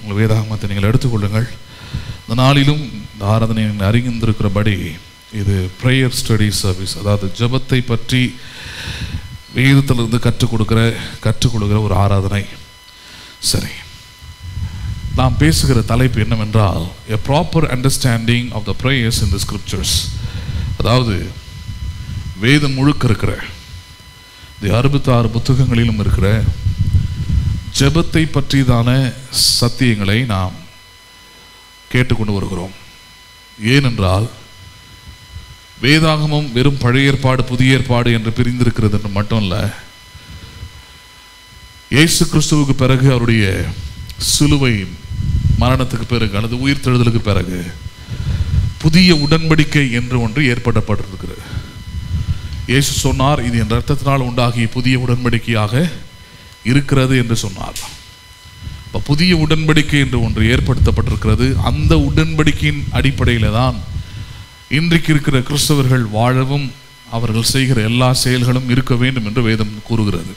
உங்கள் வேதாகமத்தை நீங்கள் எடுத்துக்கொள்ளுங்கள். இந்த நாளிலும் இந்த ஆராதனை நீங்கள் அறிந்திருக்கிறபடி இது ப்ரேயர் ஸ்டடி சர்வீஸ், அதாவது ஜெபத்தை பற்றி வேதத்திலிருந்து கற்றுக் கொடுக்கிற ஒரு ஆராதனை. சரி, நாம் பேசுகிற தலைப்பு என்னவென்றால் a proper understanding of the prayers in the scriptures. அதாவது வேதம் முழுக்க இருக்கிற 66 புத்தகங்களிலும் இருக்கிற ஜெபத்தை பற்றிதான சத்தியங்களை நாம் கேட்டுக்கொண்டு வருகிறோம். ஏனென்றால் வேதாகமம் வெறும் பழைய ஏற்பாடு புதிய ஏற்பாடு என்று பிரிந்திருக்கிறது என்று மட்டும் இல்லை, இயேசு கிறிஸ்துவுக்கு பிறகு அவருடைய சிலுவை மரணத்துக்கு பிறகு அல்லது உயிர்த்தெழுதலுக்கு பிறகு புதிய உடன்படிக்கை என்று ஒன்று ஏற்படுத்தப்பட்டிருக்கிறது. இயேசு சொன்னார், இது என் இரத்தத்தினால் உண்டாகிய புதிய உடன்படிக்கையாக இருக்கிறது என்று சொன்னார். இப்போ புதிய உடன்படிக்கை என்று ஒன்று ஏற்படுத்தப்பட்டிருக்கிறது. அந்த உடன்படிக்கையின் அடிப்படையில் தான் இன்றைக்கு இருக்கிற கிறிஸ்தவர்கள் வாழவும் அவர்கள் செய்கிற எல்லா செயல்களும் இருக்க வேண்டும் என்று வேதம் கூறுகிறது.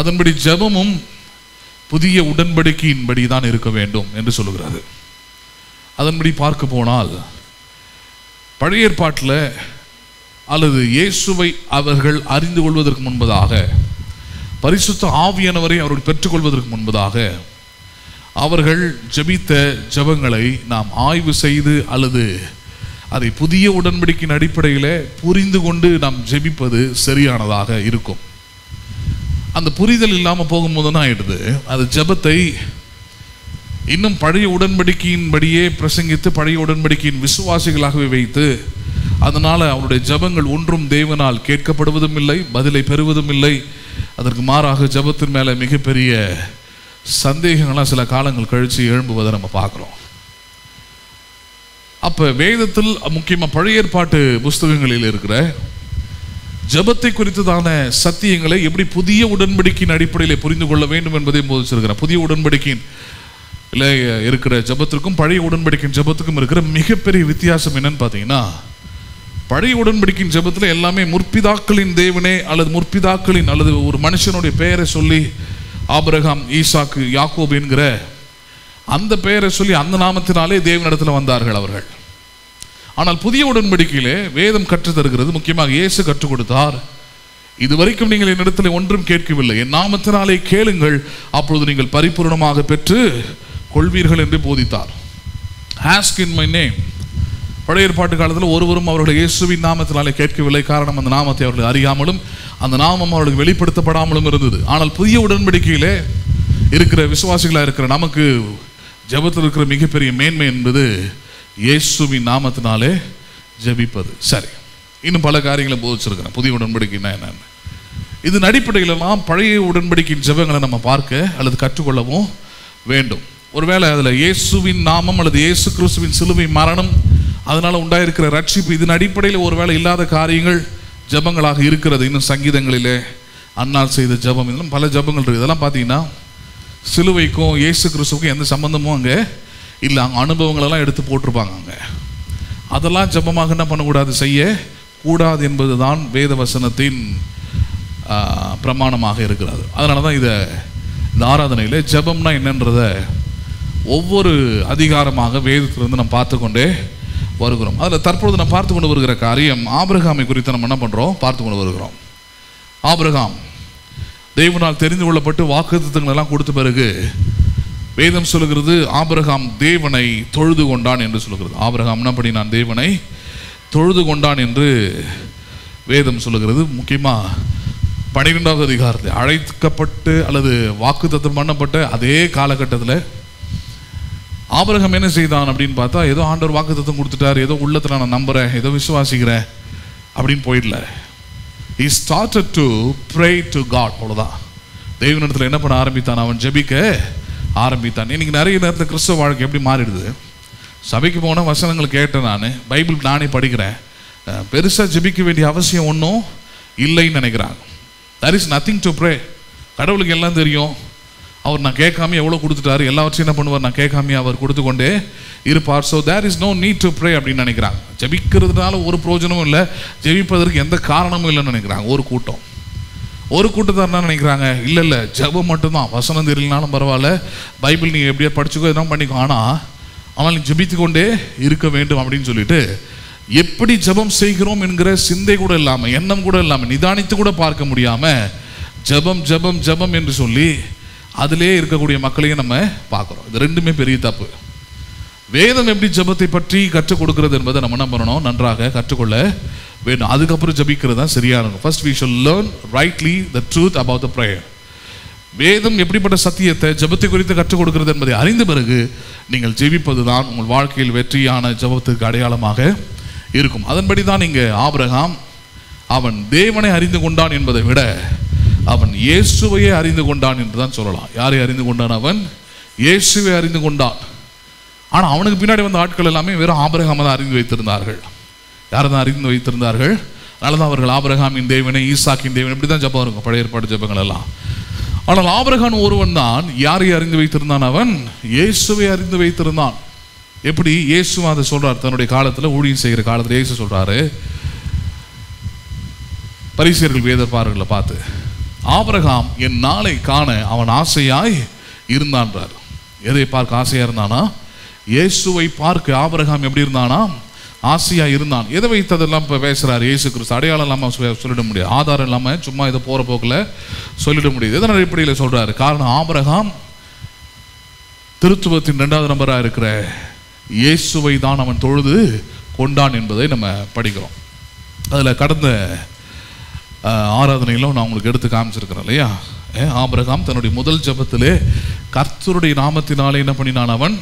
அதன்படி ஜெபமும் புதிய உடன்படிக்கையின்படி தான் இருக்க வேண்டும் என்று சொல்லுகிறது. அதன்படி பார்க்க போனால் பழைய ஏற்பாட்டில் அல்லது இயேசுவை அவர்கள் அறிந்து கொள்வதற்கு முன்பதாக, பரிசுத்த ஆவியானவரை அவர்கள் பெற்றுக்கொள்வதற்கு முன்பதாக அவர்கள் ஜெபித்த ஜெபங்களை நாம் ஆய்வு செய்து அல்லது அதை புதிய உடன்படிக்கையின் அடிப்படையில் புரிந்து கொண்டு நாம் ஜெபிப்பது சரியானதாக இருக்கும். அந்த புரிதல் இல்லாமல் போகும்போது தான் ஆயிடுது, அது ஜெபத்தை இன்னும் பழைய உடன்படிக்கையின்படியே பிரசங்கித்து பழைய உடன்படிக்கையின் விசுவாசிகளாகவே வைத்து அதனால் அவருடைய ஜெபங்கள் ஒன்றும் தேவனால் கேட்கப்படுவதும் இல்லை, பதிலை பெறுவதும் இல்லை. அதற்கு மாறாக ஜெபத்தின் மேலே மிகப்பெரிய சந்தேகங்கள்லாம் சில காலங்கள் கழித்து எழும்புவதை நம்ம பார்க்குறோம். அப்போ வேதத்தில் முக்கியமாக பழைய ஏற்பாட்டு புஸ்தகங்களில் இருக்கிற ஜெபத்தை குறித்ததான சத்தியங்களை எப்படி புதிய உடன்படிக்கையின் அடிப்படையில் புரிந்து கொள்ள வேண்டும் என்பதை போதிச்சிருக்கிறார். புதிய உடன்படிக்கையின் இருக்கிற ஜெபத்திற்கும் பழைய உடன்படிக்கையின் ஜெபத்துக்கும் இருக்கிற மிகப்பெரிய வித்தியாசம் என்னன்னு பார்த்தீங்கன்னா, பழைய உடன்படிக்கையின் ஜெபத்தில் எல்லாமே முற்பிதாக்களின் தேவனே அல்லது முற்பிதாக்களின் அல்லது ஒரு மனுஷனுடைய பெயரை சொல்லி ஆபிரகாம், ஈசாக்கு, யாக்கோபு என்கிற அந்த பெயரை சொல்லி அந்த நாமத்தினாலே தேவனிடத்தில் வந்தார்கள் அவர்கள். ஆனால் புதிய உடன்படிக்கையிலே வேதம் கற்றுத் தருகிறது, முக்கியமாக இயேசு கற்றுக் கொடுத்தார், இதுவரைக்கும் நீங்கள் என்னிடத்தில் ஒன்றும் கேட்கவில்லை, என் நாமத்தினாலே கேளுங்கள், அப்பொழுது நீங்கள் பரிபூர்ணமாக பெற்று கொள்வீர்கள் என்று போதித்தார். Ask in my name. பழைய ஏற்பாட்டு காலத்தில் ஒருவரும் அவர்கள் இயேசுவின் நாமத்தினாலே கேட்கவில்லை. காரணம், அந்த நாமத்தை அவர்கள் அறியாமலும் அந்த நாமம் அவர்களுக்கு வெளிப்படுத்தப்படாமலும் இருந்தது. ஆனால் புதிய உடன்படிக்கையிலே இருக்கிற விசுவாசிகளாக இருக்கிற நமக்கு ஜெபத்தில் இருக்கிற மிகப்பெரிய மேன்மை என்பது இயேசுவின் நாமத்தினாலே ஜெபிப்பது. சரி, இன்னும் பல காரியங்களை போதிச்சிருக்கிறேன் புதிய உடன்படிக்கைன்னா என்னன்னு. இதன் அடிப்படையிலெல்லாம் பழைய உடன்படிக்கையின் ஜெபங்களை நம்ம பார்க்க அல்லது கற்றுக்கொள்ளவும் வேண்டும். ஒருவேளை அதில் இயேசுவின் நாமம் அல்லது இயேசு கிறிஸ்துவின் சிலுவை மரணம் அதனால் உண்டாயிருக்கிற ரட்சிப்பு இதன் அடிப்படையில் ஒருவேளை இல்லாத காரியங்கள் ஜெபங்களாக இருக்கிறது. இன்னும் சங்கீதங்களிலே அன்னாள் செய்த ஜெபம், இதெல்லாம் பல ஜெபங்கள் இருக்குது. இதெல்லாம் பார்த்தீங்கன்னா சிலுவைக்கும் இயேசு கிறிஸ்துவுக்கும் எந்த சம்பந்தமும் அங்கே இல்லை. அங்கே அனுபவங்களெல்லாம் எடுத்து போட்டிருப்பாங்க. அங்கே அதெல்லாம் ஜெபமாக என்ன பண்ணக்கூடாது, செய்யக்கூடாது என்பது தான் வேத வசனத்தின் பிரமாணமாக இருக்கிறது. அதனால தான் இந்த ஆராதனையில் ஜெபம்னா என்னன்றத ஒவ்வொரு அதிகாரமாக வேதத்திலிருந்து நம்ம பார்த்து கொண்டே வருகிறோம். அதில் தற்பொழுது நம்ம பார்த்து கொண்டு வருகிற காரியம் ஆபிரகாமை குறித்து நம்ம என்ன பண்ணுறோம், பார்த்து கொண்டு வருகிறோம். ஆபிரகாம் தேவனால் தெரிந்து கொள்ளப்பட்டு வாக்குத்தத்தங்கள் எல்லாம் கொடுத்த பிறகு வேதம் சொல்லுகிறது, ஆபிரகாம் தேவனை தொழுது கொண்டான் என்று சொல்லுகிறது. ஆபிரகாம் என்ன பண்ணினான், தேவனை தொழுது கொண்டான் என்று வேதம் சொல்லுகிறது. முக்கியமாக 12வது அதிகாரத்தில் அழைக்கப்பட்டு அல்லது வாக்குத்தத்தம் பண்ணப்பட்ட அதே காலகட்டத்தில் ஆபிரகாம் என்ன செய்தான் அப்படின்னு பார்த்தா, ஏதோ ஆண்டவர் வாக்குத்தத்தம் கொடுத்துட்டார், ஏதோ உள்ளத்தில் நான் நம்புகிறேன், ஏதோ விசுவாசிக்கிறேன் அப்படின்னு போயிடல. He started to pray to God. அவ்வளோதான். தேவனிடத்தில் என்ன பண்ண ஆரம்பித்தான், அவன் ஜெபிக்க ஆரம்பித்தான். இன்னைக்கு நிறைய நேரத்தில் கிறிஸ்தவ வாழ்க்கை எப்படி மாறிடுது, சபைக்கு போன வசனங்கள் கேட்டேன், நான் பைபிள் நானே படிக்கிறேன், பெருசாக ஜெபிக்க வேண்டிய அவசியம் ஒன்றும் இல்லைன்னு நினைக்கிறாங்க. there is nothing to pray. கடவுளுக்கு எல்லாம் தெரியும், அவர் நான் கேட்காம எவ்வளோ கொடுத்துட்டாரு, எல்லாவற்றையும் என்ன பண்ணுவார், நான் கேட்காம அவர் கொடுத்து கொண்டே இருப்பார். So there is no need to pray அப்படின்னு நினைக்கிறாங்க. ஜெபிக்கிறதுனால ஒரு பிரயோஜனமும் இல்லை, ஜெபிப்பதற்கு எந்த காரணமும் இல்லைன்னு நினைக்கிறாங்க ஒரு கூட்டம். ஒரு கூட்டத்தார் என்ன நினைக்கிறாங்க, இல்லை இல்லை ஜெபம் மட்டும்தான், வசனம் தெரியலனாலும் பரவாயில்ல, பைபிள் நீ எப்படியா படிச்சுக்கோ எதாவது பண்ணிக்கோ, ஆனால் நீ ஜெபித்து கொண்டே இருக்க வேண்டும் அப்படின்னு சொல்லிட்டு எப்படி ஜெபம் செய்கிறோம் என்கிற சிந்தை கூட இல்லாமல், எண்ணம் கூட இல்லாமல், நிதானித்து கூட பார்க்க முடியாமல் ஜெபம் ஜெபம் ஜெபம் என்று சொல்லி அதிலே இருக்கக்கூடிய மக்களையும் நம்ம பார்க்குறோம். இது ரெண்டுமே பெரிய தப்பு. வேதம் எப்படி ஜெபத்தை பற்றி கற்றுக் கொடுக்கிறது என்பதை நம்ம என்ன பண்ணணும், நன்றாக கற்றுக்கொள்ள வேண்டும். அதுக்கப்புறம் ஜெபிக்கிறது தான் சரியா இருக்கும். First we shall learn rightly the truth about the prayer. வேதம் எப்படிப்பட்ட சத்தியத்தை ஜெபத்தை குறித்து கற்றுக் கொடுக்கிறது என்பதை அறிந்த பிறகு நீங்கள் ஜெபிப்பது தான் உங்கள் வாழ்க்கையில் வெற்றியான ஜெபத்துக்கு அடையாளமாக இருக்கும். அதன்படி தான் இங்கே ஆபிரகாம் அவன் தேவனை அறிந்து கொண்டான் என்பதை விட அவன் இயேசுவையே அறிந்து கொண்டான் என்று தான் சொல்லலாம். யாரை அறிந்து கொண்டான்? அவன் இயேசுவை அறிந்து கொண்டான். ஆனால் அவனுக்கு பின்னாடி வந்த ஆட்கள் எல்லாமே வெறும் ஆபிரகாமை தான் அறிந்து வைத்திருந்தார்கள். யாரை தான் அறிந்து வைத்திருந்தார்கள்? அதனால தான் அவர்கள் ஆபிரகாமின் தேவனை, ஈசாக்கின் தேவனை, இப்படி தான் ஜெபம் இருக்கும், பழைய ஏற்பாடு ஜெபங்கள் எல்லாம். ஆனால் ஆபிரகாம் ஒருவன் தான் யாரை அறிந்து வைத்திருந்தான்? அவன் இயேசுவை அறிந்து வைத்திருந்தான். எப்படி? இயேசு அதை சொல்றார் தன்னுடைய காலத்தில், ஊழியம் செய்கிற காலத்தில் இயேசு சொல்றாரு பரிசேயர்கள் வேதபாரர்களை பார்த்து, ஆபிரகாம் என் நாளை காண அவன் ஆசையாய் இருந்தான்றார். எதை பார்க்க ஆசையா இருந்தானா? இயேசுவை பார்க்க ஆபிரகாம் எப்படி இருந்தானா? ஆசையா இருந்தான். எதை வைத்ததெல்லாம் இப்போ பேசுறாரு இயேசு கிறிஸ்து. அடையாளம் இல்லாமல் சொல்லிட முடியாது, ஆதாரம் இல்லாமல் சும்மா இதை போற போக்கில் சொல்லிட முடியாது. எதன் அடிப்படையில் சொல்றாரு? காரணம் ஆபிரகாம் திருத்துவத்தின் 2வது நம்பராக இருக்கிற இயேசுவை தான் அவன் தொழுது கொண்டான் என்பதை நம்ம படிக்கிறோம். அதில் கடந்த ஆராதனையிலும் நான் உங்களுக்கு எடுத்து காமிச்சிருக்கிறேன் இல்லையா? ஆபிரகாம் தன்னுடைய முதல் ஜெபத்திலே கர்த்தருடைய நாமத்தினாலே என்ன பண்ணினான்? அவன்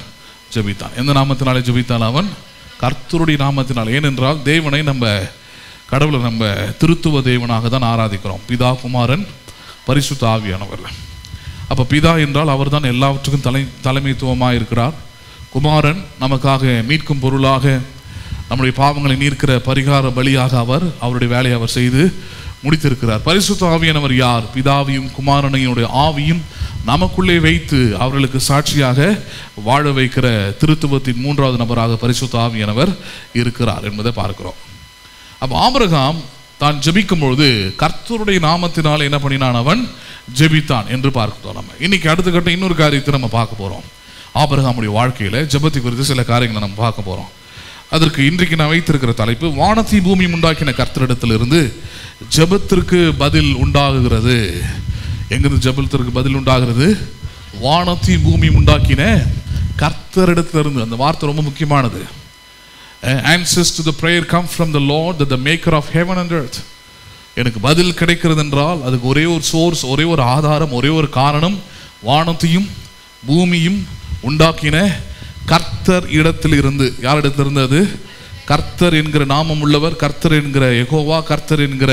ஜெபித்தான். எந்த நாமத்தினாலே ஜெபித்தான்? அவன் கர்த்தருடைய நாமத்தினால். ஏனென்றால் தேவனை நம்ம கடவுளை நம்ம திருத்துவ தேவனாக தான் ஆராதிக்கிறோம். பிதா, குமாரன், பரிசுத்த ஆவியானவர். அப்போ பிதா என்றால் அவர் தான் எல்லாவற்றுக்கும் தலைமைத்துவமாக இருக்கிறார். குமாரன் நமக்காக மீட்கும் பொருளாக நம்முடைய பாவங்களை நீர்க்கிற பரிகார பலியாக அவருடைய வேலையை அவர் செய்து முடித்திருக்கிறார். பரிசுத்த ஆவியானவர் யார்? பிதாவையும் குமாரனையுடைய ஆவியும் நமக்குள்ளே வைத்து அவர்களுக்கு சாட்சியாக வாழ வைக்கிற திருத்துவத்தின் 3வது நபராக பரிசுத்த ஆவியானவர் இருக்கிறார் என்பதை பார்க்கிறோம். அப்போ ஆபிரகாம் தான் ஜெபிக்கும் பொழுது கர்த்தருடைய நாமத்தினால் என்ன பண்ணினான்? அவன் ஜெபித்தான் என்று பார்க்கிறோம். நம்ம இன்னைக்கு அடுத்த கட்ட இன்னொரு காரியத்தை நம்ம பார்க்க போறோம். ஆபிரகாமுடைய வாழ்க்கையில ஜெபத்தை குறித்து சில காரியங்களை நம்ம பார்க்க போறோம். அதற்கு இன்றைக்கு நான் வைத்திருக்கிற தலைப்பு, வானத்தை பூமி உண்டாக்கின கர்த்தரிடத்திலிருந்து ஜெபத்திற்கு பதில் உண்டாகுகிறது. எங்கிருந்து ஜெபத்திற்கு பதில் உண்டாகிறது? வானத்தை பூமி உண்டாக்கின கர்த்தரிடத்திலிருந்து. அந்த வார்த்தை ரொம்ப முக்கியமானது. Answers to the prayer come from the Lord, the maker of heaven and earth. எனக்கு பதில் கிடைக்கிறது என்றால் அதுக்கு ஒரே ஒரு சோர்ஸ், ஒரே ஒரு ஆதாரம், ஒரே ஒரு காரணம். வானத்தையும் பூமியும் உண்டாக்கின கர்த்தர் இடத்தில் இருந்து. யார் இடத்துல இருந்து? அது கர்த்தர் என்கிற நாமம் உள்ளவர், கர்த்தர் என்கிற யெகோவா, கர்த்தர் என்கிற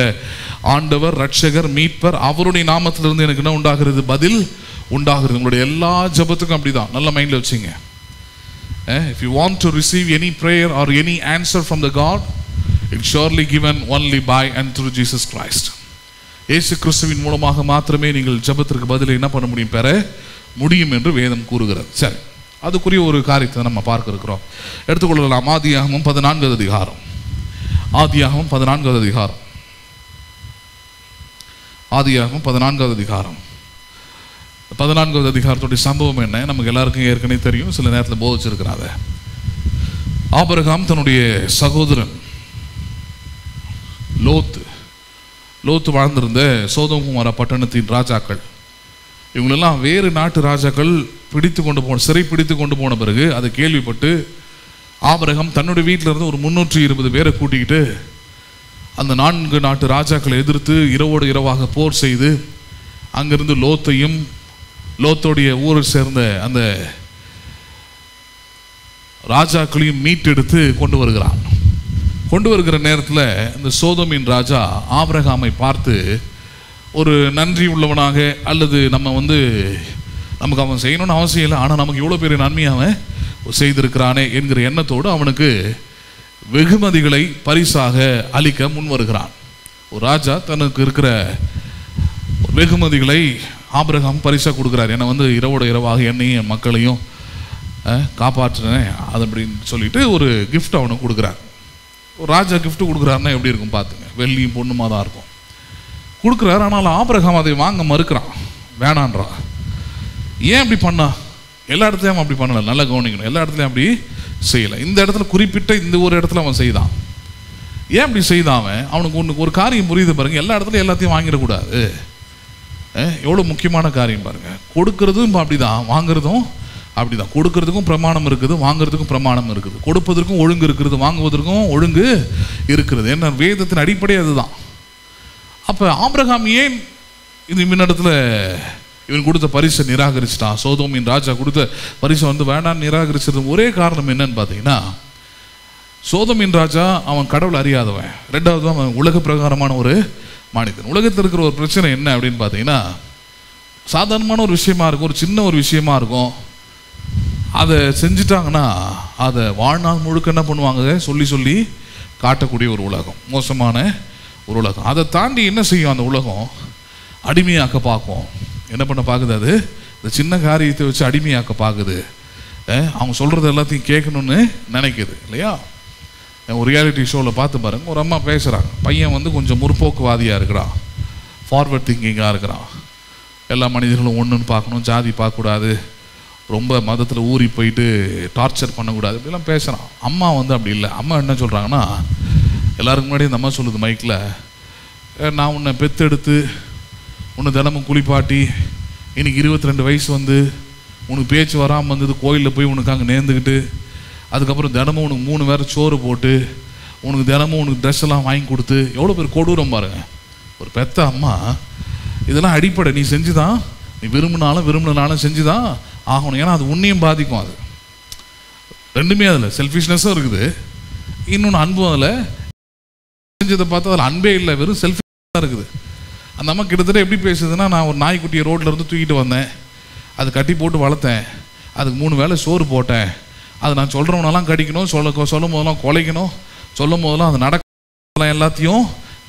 ஆண்டவர், ரட்சகர், மீட்பர், அவருடைய நாமத்திலிருந்து எனக்கு என்ன உண்டாகிறது? பதில் உண்டாகிறது. உங்களுடைய எல்லா ஜெபத்துக்கும் அப்படிதான். நல்ல மைண்ட்ல வச்சுங்க. If you want to receive any prayer or any answer from the God, it's surely given only by and through Jesus Christ. இயேசு கிறிஸ்துவின் மூலமாக மாத்திரமே நீங்கள் ஜெபத்திற்கு பதிலை என்ன பண்ண முடியும்? பெற முடியும் என்று வேதம் கூறுகிறது. சரி, அதுக்குரிய ஒரு காரியத்தை நம்ம பார்க்க இருக்கிறோம். எடுத்துக்கொள்ளலாம். ஆதியாகமம் 14வது அதிகாரம். ஆதியாகமம் 14வது அதிகாரம். ஆதியாகமம் 14வது அதிகாரம். 14வது அதிகாரத்துடைய சம்பவம் என்ன? நமக்கு எல்லாருக்கும் ஏற்கனவே தெரியும், சில நேரத்தில் போதிச்சிருக்கிறாங்க. ஆபிரகாம் தன்னுடைய சகோதரன் லோத்து வாழ்ந்திருந்த சோதோம் குமார பட்டணத்தின் ராஜாக்கள், இவங்களெல்லாம் வேறு நாட்டு ராஜாக்கள் சிறை பிடித்து கொண்டு போன பிறகு அதை கேள்விப்பட்டு ஆபிரகாம் தன்னுடைய வீட்டில் இருந்து ஒரு 320 பேரை கூட்டிக்கிட்டு அந்த 4 நாட்டு ராஜாக்களை எதிர்த்து இரவோடு இரவாக போர் செய்து அங்கிருந்து லோத்தோடைய ஊரை சேர்ந்த அந்த ராஜாக்களையும் மீட்டெடுத்து கொண்டு வருகிற நேரத்தில் இந்த சோதோமின் ராஜா ஆபிரகாமை பார்த்து ஒரு நன்றி உள்ளவனாக, அல்லது நமக்கு அவன் செய்யணும்னு அவசியம் இல்லை, ஆனால் நமக்கு இவ்வளோ பெரிய நன்மையை அவன் செய்திருக்கிறானே என்கிற எண்ணத்தோடு அவனுக்கு வெகுமதிகளை பரிசாக அளிக்க முன் வருகிறான். ஒரு ராஜா தனக்கு இருக்கிற வெகுமதிகளை ஆபிரகாம் பரிசாக கொடுக்குறார். என்னை இரவோட இரவாக என்னையும் என் மக்களையும் காப்பாற்றினேன் அது அப்படின்னு சொல்லிட்டு ஒரு கிஃப்ட் அவனுக்கு கொடுக்குறார். ஒரு ராஜா கிஃப்ட் கொடுக்குறாருன்னா எப்படி இருக்கும் பார்த்துங்க. வெள்ளியும் பொண்ணுமா தான் இருக்கும். கொடுக்குறாரு. ஆனால் ஆபிரகாம் அதை வாங்க மறுக்கிறான், வேணான்றான். ஏன் அப்படி பண்ணா? எல்லா இடத்துலையும் அப்படி பண்ணலை, நல்லா கவனிக்கணும். எல்லா இடத்துலையும் அப்படி செய்யலை. இந்த இடத்துல குறிப்பிட்ட இந்த ஒரு இடத்துல அவன் செய்தான். ஏன் அப்படி செய்தான்? அவனுக்கு ஒரு காரியம் புரியுது பாருங்க. எல்லா இடத்துலையும் எல்லாத்தையும் வாங்கிடக்கூடாது. எவ்வளோ முக்கியமான காரியம் பாருங்க. கொடுக்கறதும் அப்படிதான், வாங்குறதும் அப்படிதான். கொடுக்கறதுக்கும் பிரமாணம் இருக்குது, வாங்குறதுக்கும் பிரமாணம் இருக்குது. கொடுப்பதற்கும் ஒழுங்கு இருக்கிறது, வாங்குவதற்கும் ஒழுங்கு இருக்கிறது. என்ன வேதத்தின் அடிப்படை அதுதான். அப்போ ஆபிரகாம் ஏன் இது முன்னிடத்தில் இவன் கொடுத்த பரிசை நிராகரிச்சிட்டான்? சோதோமின் ராஜா கொடுத்த பரிசை வேண்டான்னு நிராகரிச்சது ஒரே காரணம் என்னன்னு பார்த்தீங்கன்னா, சோதோமின் ராஜா அவன் கடவுள் அறியாதவன். ரெண்டாவது அவன் உலக பிரகாரமான ஒரு மனிதன். உலகத்தில் இருக்கிற ஒரு பிரச்சனை என்ன அப்படின்னு பார்த்தீங்கன்னா, சாதாரணமான ஒரு விஷயமா இருக்கும், ஒரு சின்ன ஒரு விஷயமா இருக்கும். அதை செஞ்சிட்டாங்கன்னா அதை வாழ்நாள் முழுக்க என்ன பண்ணுவாங்க, சொல்லி சொல்லி காட்டக்கூடிய ஒரு உலகம், மோசமான ஒரு உலகம். அதை தாண்டி என்ன செய்யும் அந்த உலகம்? அடிமையாக்க பார்க்கும். என்ன பண்ண பார்க்குது? அது இந்த சின்ன காரியத்தை வச்சு அடிமையாக்க பார்க்குது. அவங்க சொல்கிறது எல்லாத்தையும் கேட்கணும்னு நினைக்குது இல்லையா? ஒரு ரியாலிட்டி ஷோவில் பார்த்து பாருங்க, ஒரு அம்மா பேசுகிறாங்க. பையன் கொஞ்சம் முற்போக்குவாதியாக இருக்கிறான், ஃபார்வர்ட் திங்கிங்காக இருக்கிறான். எல்லா மனிதர்களும் ஒன்றுன்னு பார்க்கணும், ஜாதி பார்க்கக்கூடாது, ரொம்ப மதத்தில் ஊறி போயிட்டு டார்ச்சர் பண்ணக்கூடாது, இப்படிலாம் பேசுகிறான். அம்மா அப்படி இல்லை. அம்மா என்ன சொல்கிறாங்கன்னா, எல்லாருக்கும் முன்னாடி இந்த அம்மா சொல்லுது மைக்கில், நான் உன்னை பெத்தெடுத்து உன்னை தினமும் குளிப்பாட்டி இன்னைக்கு 22 வயசு உனக்கு பேச்சு வராமல் வந்தது, கோயிலில் போய் உனக்கு அங்கே நேர்ந்துக்கிட்டு, அதுக்கப்புறம் தினமும் உனக்கு 3 வேளை சோறு போட்டு, உனக்கு தினமும் உனக்கு ட்ரெஸ் எல்லாம் வாங்கி கொடுத்து, எவ்வளோ பேர் கொடூரம் பாருங்க. ஒரு பெத்த அம்மா இதெல்லாம் அடிப்படை. நீ செஞ்சுதான், நீ விரும்பினாலும் செஞ்சுதான் ஆகணும். ஏன்னா அது உன்னையும் பாதிக்கும். அது ரெண்டுமே அதில் செல்ஃபிஷ்னஸும் இருக்குது, இன்னொன்று அன்பும். அதில் செஞ்சதை பார்த்தா அதில் அன்பே இல்லை, வெறும் செல்ஃபிஷ் தான் இருக்குது. அந்த அம்மா கிட்டத்தட்ட எப்படி பேசுதுன்னா, நான் ஒரு நாய்க்குட்டியை ரோட்டில் இருந்து தூக்கிட்டு வந்தேன், அது கட்டி போட்டு வளர்த்தேன், அதுக்கு 3 வேளை சோறு போட்டேன், அது நான் சொல்கிறவனெல்லாம் கடிக்கணும், சொல்லும் போதெல்லாம் குலைக்கணும், சொல்லும் போதெல்லாம் அது நடக்க எல்லாத்தையும்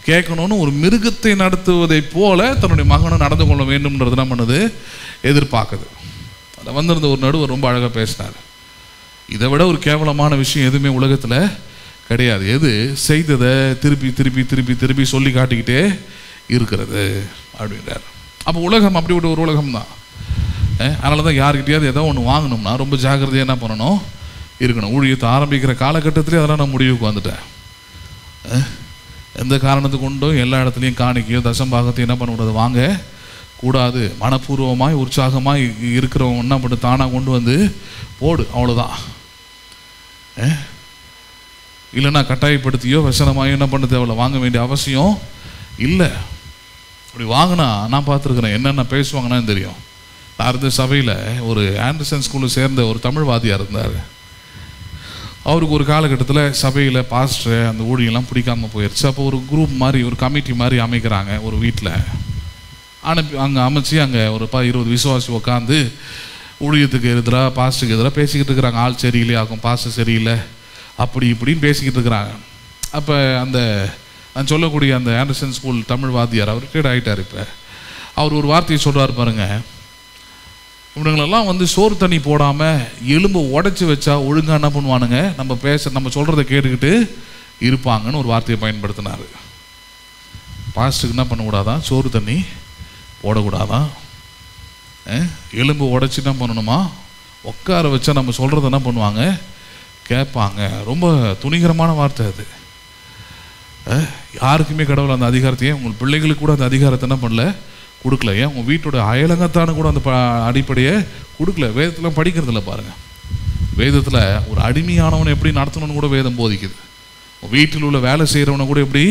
கேட்கணும்னு ஒரு மிருகத்தை நடத்துவதை போல தன்னுடைய மகனை நடந்து கொள்ள வேண்டும்ன்றது என்ன பண்ணுது, எதிர்பார்க்குது. அதில் வந்திருந்த ஒரு நடுவர் ரொம்ப அழகாக பேசினார். இதை விட ஒரு கேவலமான விஷயம் எதுவுமே உலகத்தில் கிடையாது. எது செய்ததை திருப்பி திருப்பி திருப்பி திருப்பி சொல்லி காட்டிக்கிட்டே இருக்கிறது அப்படின்றார். அப்போ உலகம் அப்படி ஒரு உலகம் தான். அதனால தான் யாருக்கிட்டையாவது ஏதோ ஒன்று வாங்கணும்னா ரொம்ப ஜாக்கிரதையாக என்ன பண்ணணும், இருக்கணும். ஊழியத்தை ஆரம்பிக்கிற காலகட்டத்திலே அதெல்லாம் நான் முடிவுக்கு வந்துட்டேன். எந்த காரணத்தை கொண்டும் எல்லா இடத்துலையும் காணிக்கையோ தசம்பாகத்தையும் என்ன பண்ணக்கூடாது, வாங்க கூடாது. மனப்பூர்வமாய் உற்சாகமாய் இருக்கிறவங்க என்ன பண்ணு, தானாக கொண்டு போடு, அவ்வளோதான். இல்லைன்னா கட்டாயப்படுத்தியோ வசனமாயோ என்ன பண்ண தேவையில்ல, வாங்க வேண்டிய அவசியம் இல்லை. அப்படி வாங்கினா நான் பார்த்துருக்குறேன், என்னென்ன பேசுவாங்கன்னா தெரியும். நான் இருந்த சபையில் ஒரு ஆண்டர்சன் ஸ்கூலில் சேர்ந்த ஒரு தமிழ்வாதியாக இருந்தார். அவருக்கு ஒரு காலகட்டத்தில் சபையில் பாஸ்டர் அந்த ஊழியெல்லாம் பிடிக்காமல் போயிடுச்சு. அப்போ ஒரு குரூப் மாதிரி, ஒரு கமிட்டி மாதிரி அமைக்கிறாங்க ஒரு வீட்டில். அங்கே அமைச்சு அங்கே ஒரு 20 விசுவாசி உட்காந்து ஊழியத்துக்கு எதிராக பாஸ்டருக்கு எதிராக பேசிக்கிட்டு இருக்கிறாங்க. ஆள் சரியில்லை ஆகும், பாஸ்டர் சரியில்லை, அப்படி இப்படின்னு பேசிக்கிட்டு இருக்கிறாங்க. அப்போ அந்த நான் சொல்லக்கூடிய அந்த ஆண்டர்சன் ஸ்கூல் தமிழ்வாதியார், அவர் ரிட்டையர்ட் ஆகிட்டார். இப்போ அவர் ஒரு வார்த்தையை சொல்கிறார் பாருங்க, இவனுங்களெல்லாம் சோறு தண்ணி போடாமல் எலும்பை உடச்சி வச்சா ஒழுங்காக என்ன பண்ணுவானுங்க, நம்ம சொல்கிறத கேட்டுக்கிட்டு இருப்பாங்கன்னு ஒரு வார்த்தையை பயன்படுத்தினார். பாஸ்டருக்கு என்ன பண்ணக்கூடாதான், சோறு தண்ணி போடக்கூடாதான், எலும்பு உடச்சி என்ன பண்ணணுமா, உட்கார வச்சா நம்ம சொல்கிறத என்ன பண்ணுவாங்க, கேட்பாங்க. ரொம்ப துணிகரமான வார்த்தை அது. யாருக்குமே கடவுள் அந்த அதிகாரத்தையே, உங்கள் பிள்ளைகளுக்கு கூட அந்த அதிகாரத்தை என்ன பண்ணல, கொடுக்கல. ஏன் உங்கள் வீட்டோட அயலங்கத்தானு கூட அந்த அடிப்படையை கொடுக்கல. வேதத்தில் படிக்கிறதில்ல பாருங்கள். வேதத்தில் ஒரு அடிமையானவனை எப்படி நடத்தணும்னு கூட வேதம் போதிக்குது. வீட்டில் உள்ள வேலை செய்கிறவனை கூட எப்படி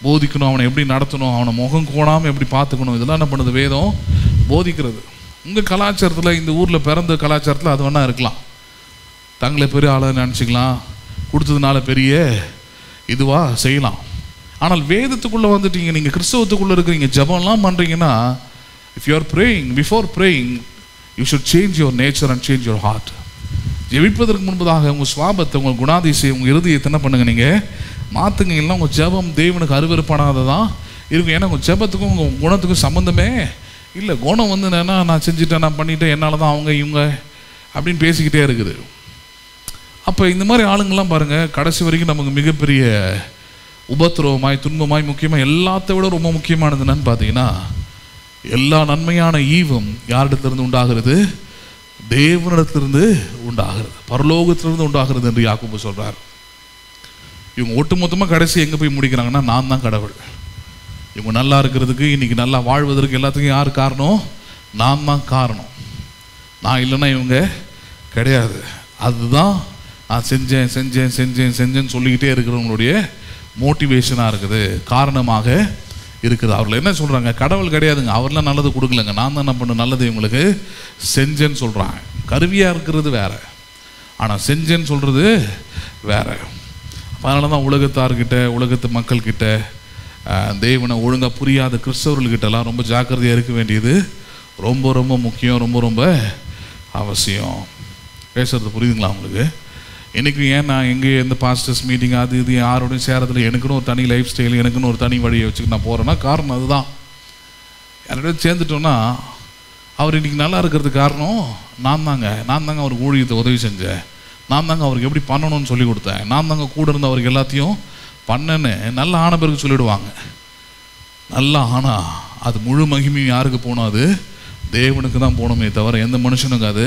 போதிக்கணும், அவனை எப்படி நடத்தணும், அவனை முகம் கோணாமல் எப்படி பார்த்துக்கணும், இதெல்லாம் என்ன பண்ணுது, வேதம் போதிக்கிறது. உங்கள் கலாச்சாரத்தில், இந்த ஊரில் பிறந்த கலாச்சாரத்தில் அது வேணா இருக்கலாம். தங்களை பெரிய ஆளை நினச்சிக்கலாம், கொடுத்ததுனால பெரிய இதுவாக செய்யலாம். ஆனால் வேதத்துக்குள்ளே வந்துட்டீங்க, நீங்கள் கிறிஸ்தவத்துக்குள்ளே இருக்கிறீங்க, ஜபம்லாம் பண்ணுறீங்கன்னா, if you are praying, before praying you should change your nature and change your heart. ஜெபிப்பதற்கு முன்பதாக உங்கள் சுவாபத்தை, உங்கள் குணாதிசயம், உங்கள் இருதயத்தை என்ன பண்ணுங்க, நீங்கள் மாற்றுங்க. இல்லைன்னா உங்கள் ஜபம் தேவனுக்கு அருவருப்பானதான் இருக்கும். ஏன்னா உங்கள் ஜபத்துக்கும் உங்கள் குணத்துக்கும் சம்மந்தமே இல்லை. குணம் என்னன்னா, நான் செஞ்சுட்டேன், நான் பண்ணிட்டேன், என்னால் தான் அவங்க இவங்க அப்படின்னு பேசிக்கிட்டே இருக்குது. அப்போ இந்த மாதிரி ஆளுங்கள்லாம் பாருங்கள், கடைசி வரைக்கும் நமக்கு மிகப்பெரிய உபத்திரவமாய் துன்பமாய் முக்கியமாக எல்லாத்தை விட ரொம்ப முக்கியமானது என்னன்னு பார்த்தீங்கன்னா, எல்லா நன்மையான ஈவும் யாரிடத்திலிருந்து உண்டாகிறது? தேவனிடத்திலிருந்து உண்டாகிறது, பரலோகத்திலிருந்து உண்டாகிறது என்று யாக்கோபு சொல்றார். இவங்க ஒட்டுமொத்தமாக கடைசி எங்கே போய் முடிக்கிறாங்கன்னா, நான் தான் கடவுள். இவங்க நல்லா இருக்கிறதுக்கு, இன்னைக்கு நல்லா வாழ்வதற்கு எல்லாத்துக்கும் யார் காரணம்? நான் தான் காரணம். நான் இல்லைன்னா இவங்க கிடையாது. அதுதான் நான் செஞ்சேன் செஞ்சேன் செஞ்சேன் செஞ்சேன்னு சொல்லிக்கிட்டே இருக்கிறவங்களுடைய மோட்டிவேஷனாக இருக்குது, காரணமாக இருக்குது. அவர்கள் என்ன சொல்கிறாங்க? கடவுள் கிடையாதுங்க, அவர்லாம் நல்லது கொடுக்கலங்க, நான் தான் என்ன பண்ண நல்லது இவங்களுக்கு செஞ்சேன்னு சொல்கிறாங்க. கருவியாக இருக்கிறது வேற, ஆனால் செஞ்சேன்னு சொல்கிறது வேற. அதனால தான் உலகத்தார்கிட்ட, உலகத்து மக்கள்கிட்ட, தேவனை ஒழுங்காக புரியாத கிறிஸ்தவர்கள்கிட்டலாம் ரொம்ப ஜாக்கிரதையாக இருக்க வேண்டியது ரொம்ப ரொம்ப முக்கியம், ரொம்ப ரொம்ப அவசியம். பேசுகிறது புரியுதுங்களா உங்களுக்கு? எனக்கு ஏன் நான் எங்கே எந்த பாஸ்டர்ஸ் மீட்டிங் அது இது யாரோடையும் சேரதில்லை, எனக்குன்னு ஒரு தனி லைஃப் ஸ்டைல், எனக்குன்னு ஒரு தனி வழியை வச்சுக்கிட்டு நான் போகிறேன்னா காரணம் அதுதான். யாரோடையும் சேர்ந்துட்டோன்னா அவர் இன்றைக்கி நல்லா இருக்கிறதுக்கு காரணம் நான் தாங்க அவருக்கு ஊழியத்தை உதவி செஞ்சேன், நான் தாங்க அவருக்கு எப்படி பண்ணணும்னு சொல்லி கொடுத்தேன், நான் தாங்க கூட இருந்து அவருக்கு எல்லாத்தையும் பண்ணேன்னு நல்லா ஆன பிறகு சொல்லிவிடுவாங்க. நல்லா ஆனால் அது முழு மகிமையும் யாருக்கு போகணும்? அது தேவனுக்கு தான் போகணுமே தவிர எந்த மனுஷனுக்கு அது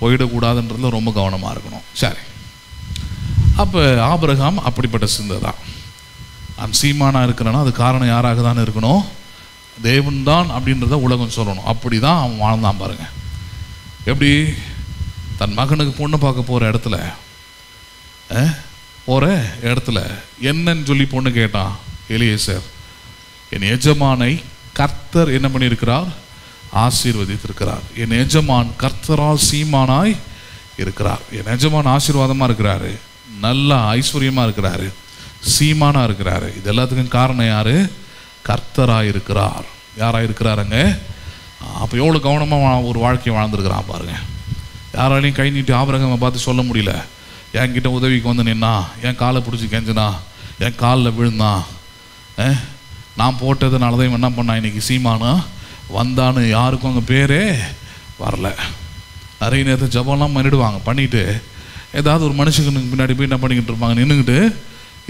போயிடக்கூடாதுன்றதுல ரொம்ப கவனமாக இருக்கணும். சரி, அப்போ ஆபிரகாம் அப்படிப்பட்ட சிந்தை தான். நான் சீமானாக இருக்கிறேன்னா அது காரணம் யாராக தான் இருக்கணும்? தேவன் தான் அப்படின்றத உலகம் சொல்லணும். அப்படி தான் அவன் வாழ்ந்தான் பாருங்க. எப்படி? தன் மகனுக்கு பொண்ணு பார்க்க போகிற இடத்துல என்னன்னு சொல்லி பொண்ணு கேட்டான் எலியேசர். என் எஜமானை கர்த்தர் என்ன பண்ணியிருக்கிறார்? ஆசீர்வதித்திருக்கிறார். என் எஜமான் கர்த்தரால் சீமானாய் இருக்கிறார். என் எஜமான் ஆசீர்வாதமாக இருக்கிறாரு, நல்ல ஐஸ்வர்யமாக இருக்கிறாரு, சீமானா இருக்கிறாரு. இது எல்லாத்துக்கும் காரணம் யாரு? கர்த்தராக இருக்கிறார். யாராக இருக்கிறாருங்க? அப்போ எவ்வளோ கவனமாக ஒரு வாழ்க்கையை வாழ்ந்துருக்கிறான் பாருங்க. யாராலையும் கை நீட்டி ஆபிரகாமை பார்த்து சொல்ல முடியல, என்கிட்ட உதவிக்கு வந்து நின்னா, என் காலை பிடிச்சி கெஞ்சினா, என் காலில் விழுந்தான், நான் போட்டதுனால தான் இவன் என்ன பண்ணான் இன்னைக்கு சீமானா வந்தான்னு யாருக்கும் அங்கே பேரே வரல. நிறைய நேரத்தை ஜபம்லாம் பண்ணிட்டு ஏதாவது ஒரு மனுஷனுக்கு பின்னாடி போய் என்ன பண்ணிக்கிட்டு இருப்பாங்க, நின்றுக்கிட்டு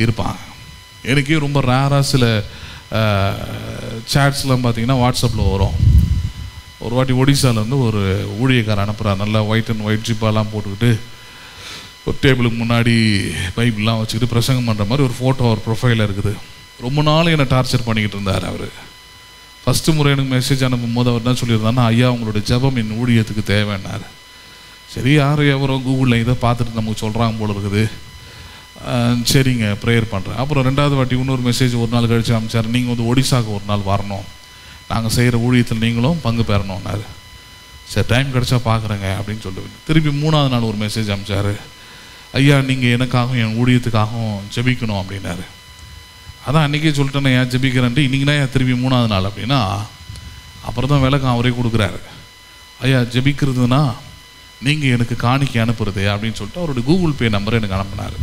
இருப்பாங்க. எனக்கே ரொம்ப ரேராக சில சேட்ஸ்லாம் பார்த்தீங்கன்னா வாட்ஸ்அப்பில் வரும். ஒரு வாட்டி ஒடிசாலேருந்து ஒரு ஊழியக்காரர் அனுப்புகிறார், நல்லா ஒயிட் அண்ட் ஒயிட் ஜிப்பாலாம் போட்டுக்கிட்டு ஒரு டேபிளுக்கு முன்னாடி பைபிள்லாம் வச்சுக்கிட்டு பிரசங்கம் பண்ணுற மாதிரி ஒரு ஃபோட்டோ அவர் ப்ரொஃபைலில் இருக்குது. ரொம்ப நாள் என்னை டார்ச்சர் பண்ணிக்கிட்டு இருந்தார் அவர். ஃபஸ்ட்டு முறை எனக்கு மெசேஜ் அனுப்பும் போது அவர் என்ன சொல்லியிருந்தாருன்னா, ஐயா உங்களுடைய ஜெபம் என் ஊழியத்துக்கு தேவைன்னார். சரி, யார் எவரோ கூகுளில் இதை பார்த்துட்டு நமக்கு சொல்கிறாங்க போல இருக்குது, சரிங்க ப்ரேயர் பண்ணுறேன். அப்புறம் ரெண்டாவது வாட்டி இன்னொரு மெசேஜ் ஒரு நாள் கழிச்சு அனுப்பிச்சார், நீங்கள் வந்து ஒடிசாவுக்கு ஒரு நாள் வரணும், நாங்கள் செய்கிற ஊழியத்தில் நீங்களும் பங்கு பெறணும்னாரு. சரி டைம் கிடச்சா பார்க்குறேங்க அப்படின்னு சொல்லுவேன். திருப்பி மூணாவது நாள் ஒரு மெசேஜ் அனுப்பிச்சார், ஐயா நீங்கள் எனக்காகவும் என் ஊழியத்துக்காகவும் ஜெபிக்கணும் அப்படின்னாரு. அதான் அன்றைக்கே சொல்லிட்டேன்னு ஏன் ஜெபிக்கிறேன்ட்டு, இன்றைக்கினா ஏன் திருப்பி மூணாவது நாள் அப்படின்னா, அப்புறம் தான் விளக்கம் அவரே கொடுக்குறாரு. ஐயா ஜெபிக்கிறதுனா நீங்கள் எனக்கு காணிக்கை அனுப்புறது அப்படின்னு சொல்லிட்டு அவருடைய கூகுள் பே நம்பரை எனக்கு அனுப்பினார்.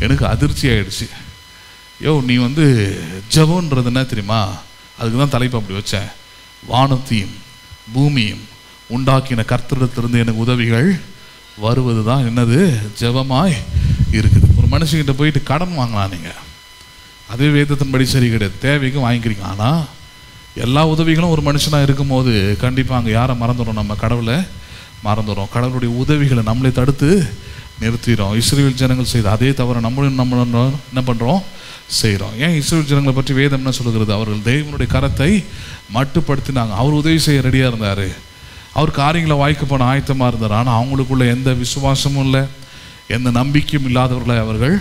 எனக்கு அதிர்ச்சி ஆகிடுச்சு. நீ வந்து ஜெபம்ன்றது என்ன தெரியுமா? அதுக்கு தான் தலைப்பு அப்படி வச்சேன். வானத்தையும் பூமியும் உண்டாக்கின கர்த்தரிடத்திலிருந்து எனக்கு உதவிகள் வருவது தான் என்னது? ஜெபமாய் இருக்குது. ஒரு மனுஷங்கிட்ட போயிட்டு கடன் வாங்கலாம் நீங்கள், அதே வேதத்தின்படி சரி கிடையாது, தேவைக்கும் வாங்கிக்கிறீங்க. ஆனால் எல்லா உதவிகளும் ஒரு மனுஷனாக இருக்கும் போது கண்டிப்பாக அங்கே யாரை மறந்துடும்? நம்ம கடவுளை மறந்துடும். கடவுளுடைய உதவிகளை நம்மளே தடுத்து நிறுத்திடும். இஸ்ரவேல் ஜனங்கள் செய்த அதே தவிர நம்மளும் என்ன பண்ணுறோம்? செய்கிறோம். ஏன் இஸ்ரவேல் ஜனங்களை பற்றி வேதம் என்ன சொல்கிறது? அவர்கள் தேவனுடைய கரத்தை மட்டுப்படுத்தினாங்க. அவர் உதவி செய்ய ரெடியாக இருந்தார், அவர் காரியங்களை வாய்க்க போன ஆயத்தமாக இருந்தார். ஆனால் அவங்களுக்குள்ள எந்த விசுவாசமும் இல்லை, எந்த நம்பிக்கையும் இல்லாதவர்களை அவர்கள்